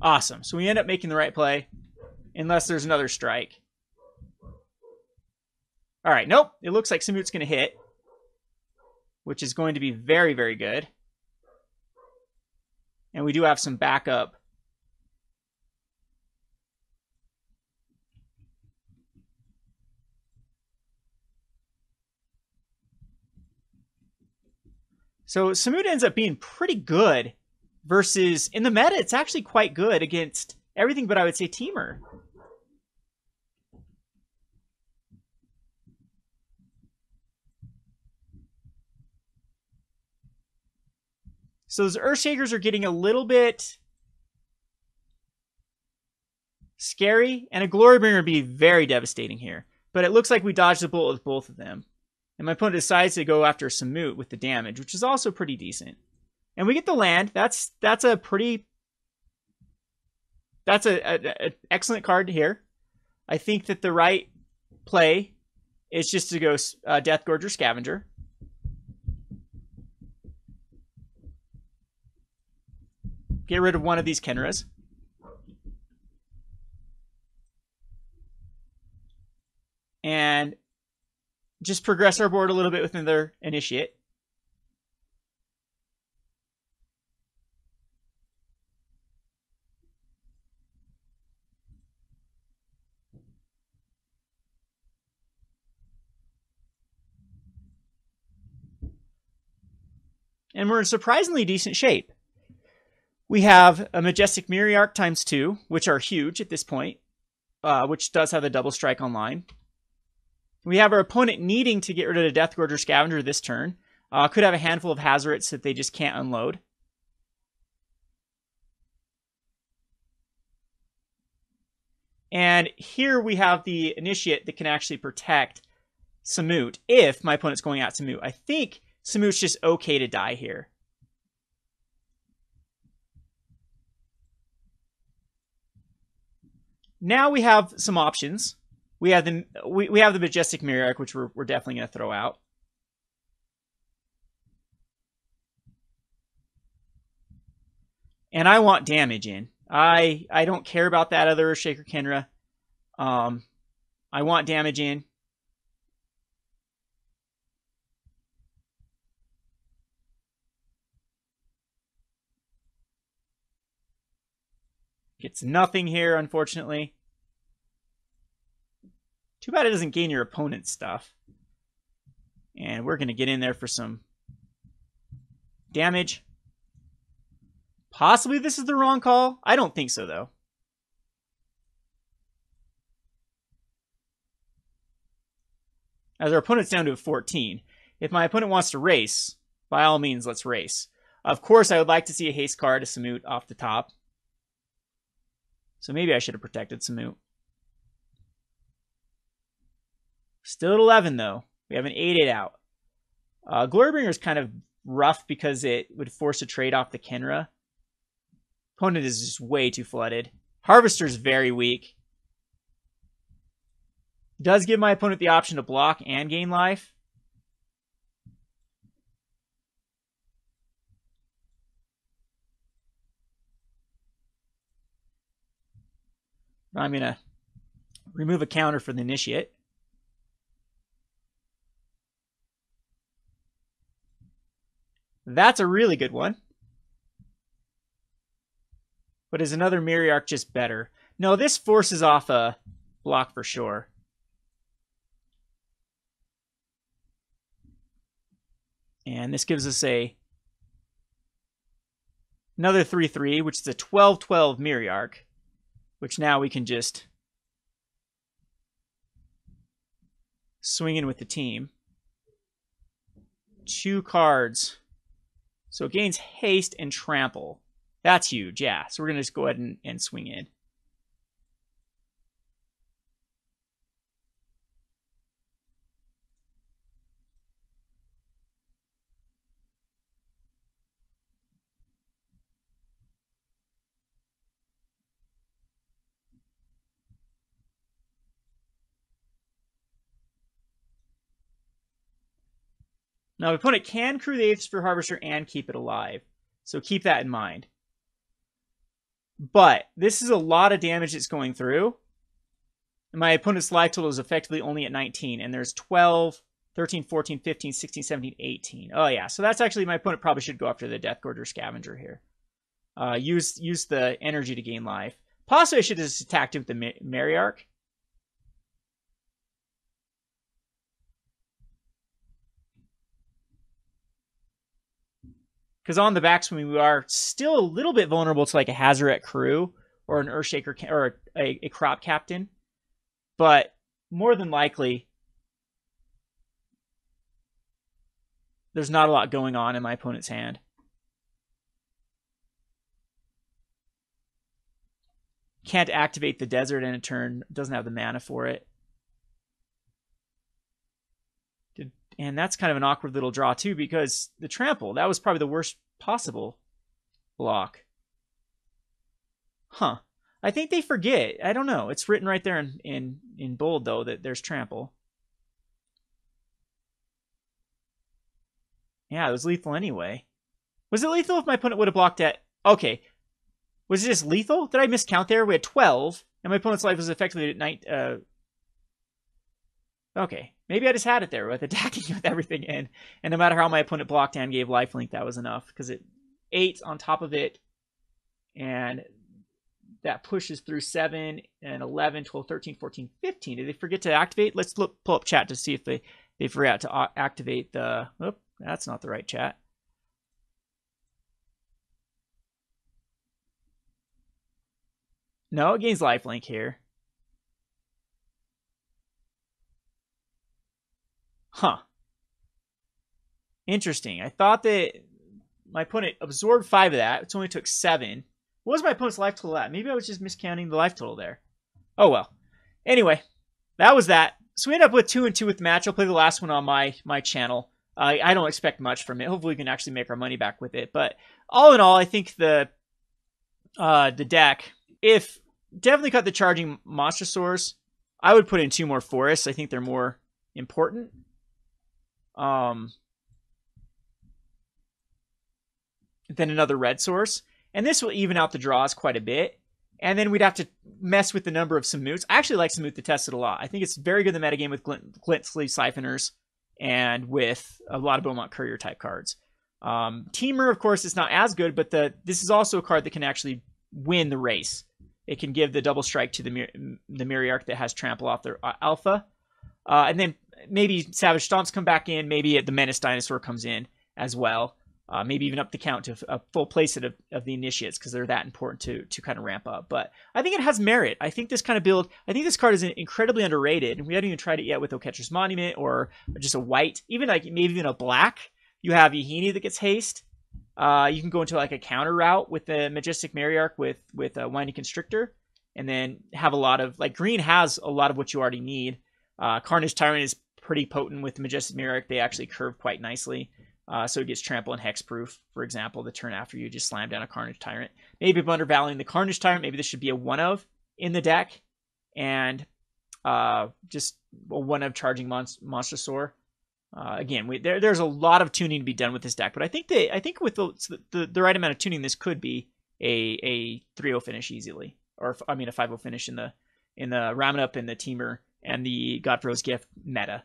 Speaker 1: Awesome. So we end up making the right play unless there's another strike. All right, nope. It looks like Samut's going to hit, which is going to be very, very good. And we do have some backup. So Samut ends up being pretty good versus, in the meta, it's actually quite good against everything but I would say Teamer. So those Earthshakers are getting a little bit scary, and a Glorybringer would be very devastating here. But it looks like we dodged the bullet with both of them. And my opponent decides to go after Samut with the damage, which is also pretty decent. And we get the land. That's an excellent card here. I think that the right play is just to go Deathgorge Scavenger. Get rid of one of these Kenras. And just progress our board a little bit with another Initiate. And we're in surprisingly decent shape. We have a Majestic Myriarch ×2, which are huge at this point, which does have a double strike online. We have our opponent needing to get rid of the Deathgorge Scavenger this turn. Could have a handful of Hazards that they just can't unload. And here we have the Initiate that can actually protect Samut if my opponent's going at Samut. I think Samut's just okay to die here. Now we have some options. We have the Majestic Myriarch, which we're definitely going to throw out. And I want damage in. I don't care about that other Shaker Kenra. I want damage in. Gets nothing here, unfortunately. Too bad it doesn't gain your opponent's stuff. And we're going to get in there for some damage. Possibly this is the wrong call. I don't think so, though. As our opponent's down to a 14. If my opponent wants to race, by all means, let's race. Of course, I would like to see a haste card, a Samut off the top. So maybe I should have protected Samut. Still at 11, though. We have an 8-8 out. Glorybringer is kind of rough because it would force a trade off the Kenra. Opponent is just way too flooded. Harvester's very weak. Does give my opponent the option to block and gain life. I'm going to remove a counter for the Initiate. That's a really good one. But is another Myriarch just better? No, this forces off a block for sure. And this gives us another 3/3, which is a 12/12 Myriarch. Which now we can just swing in with the team. 2 cards. So it gains haste and trample. That's huge, yeah. So we're going to just go ahead and swing in. Now, the opponent can crew the 8th Sphere Harvester and keep it alive. So keep that in mind. But this is a lot of damage that's going through. And my opponent's life total is effectively only at 19. And there's 12, 13, 14, 15, 16, 17, 18. Oh, yeah. So that's actually, my opponent probably should go after the Deathgorge Scavenger here. Use the energy to gain life. Possibly I should have just attacked it with the Myriarch. Because on the backswing, we are still a little bit vulnerable to like a Hazoret Crew or an Earthshaker or a Crop Captain. But more than likely, there's not a lot going on in my opponent's hand. Can't activate the desert in a turn. Doesn't have the mana for it. And that's kind of an awkward little draw, too, because the trample, that was probably the worst possible block. Huh. I think they forget. I don't know. It's written right there in bold, though, that there's trample. Yeah, it was lethal anyway. Was it lethal if my opponent would have blocked at... Okay. Was it just lethal? Did I miscount there? We had 12, and my opponent's life was effectively at night... Okay, maybe I just had it there with attacking with everything in. And no matter how my opponent blocked and gave lifelink, that was enough. Because it 8 on top of it. And that pushes through 7 and 11, 12, 13, 14, 15. Did they forget to activate? Let's pull up chat to see if they forgot to activate the... Oh, that's not the right chat. No, it gains lifelink here. Huh. Interesting. I thought that my opponent absorbed 5 of that. It only took 7. What was my opponent's life total at? Maybe I was just miscounting the life total there. Oh, well. Anyway, that was that. So we end up with 2-2 with the match. I'll play the last one on my channel. I don't expect much from it. Hopefully we can actually make our money back with it. But all in all, I think the deck, if definitely cut the Charging Monstrosaurs, I would put in 2 more forests. I think they're more important. Then another red source. And this will even out the draws quite a bit. And then we'd have to mess with the number of Samuts. I actually like Samut to test it a lot. I think it's very good in the metagame with Glint Sleeve Siphoners and with a lot of Beaumont Courier type cards. Teamer, of course, is not as good, but this is also a card that can actually win the race. It can give the double strike to the Myriarch that has trample off their Alpha. And then maybe Savage Stomps come back in. Maybe the Menace Dinosaur comes in as well. Maybe even up the count to a full playset of the Initiates because they're that important to kind of ramp up. But I think it has merit. I think this kind of build, I think this card is incredibly underrated. And we haven't even tried it yet with Oketcher's Monument or just a white. Even like maybe even a black. You have Yahini that gets haste. You can go into like a counter route with the Majestic Myriarch with a Winding Constrictor. And then have a lot of, like green has a lot of what you already need. Carnage Tyrant is pretty potent with the Majestic Myriarch. They actually curve quite nicely. So it gets trample and hexproof, for example, the turn after you just slam down a Carnage Tyrant. Maybe I'm undervaluing the Carnage Tyrant. Maybe this should be a 1-of in the deck. And just a 1-of Charging Monstrosaur. Again, there's a lot of tuning to be done with this deck. But I think with the right amount of tuning, this could be a 3-0 finish easily. Or, I mean, a 5-0 finish in the Ramen Up and the Teamer and the Godfrey's Gift meta.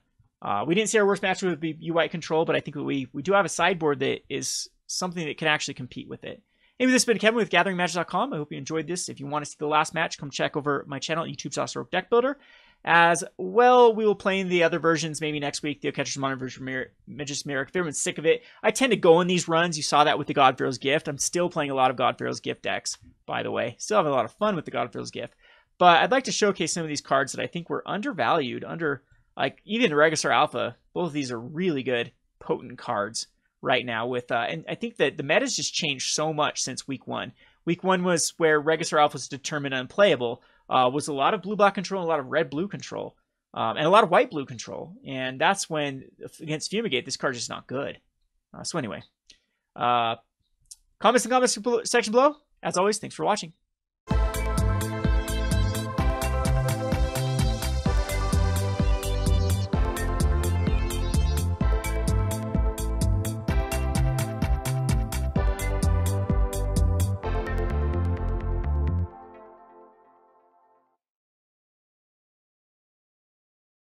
Speaker 1: We didn't see our worst match would be U-White Control, but I think we do have a sideboard that is something that can actually compete with it. Anyway, this has been Kevin with GatheringMagic.com. I hope you enjoyed this. If you want to see the last match, come check over my channel, YouTube Deck Builder. As well, we will play in the other versions maybe next week, the Oketcher's Monument version, Majestic Myriarch. If everyone's sick of it, I tend to go in these runs. You saw that with the Godfrey's Gift. I'm still playing a lot of Godfrey's Gift decks, by the way. Still have a lot of fun with the Godfrey's Gift. But I'd like to showcase some of these cards that I think were undervalued, like even Regisaur Alpha. Both of these are really good, potent cards right now. And I think that the meta's just changed so much since week 1. Week 1 was where Regisaur Alpha was determined unplayable. Was a lot of blue-black control, a lot of red-blue control, and a lot of white-blue control. And that's when, against Fumigate, this card is just not good. So anyway, comments in the comments section below. As always, thanks for watching.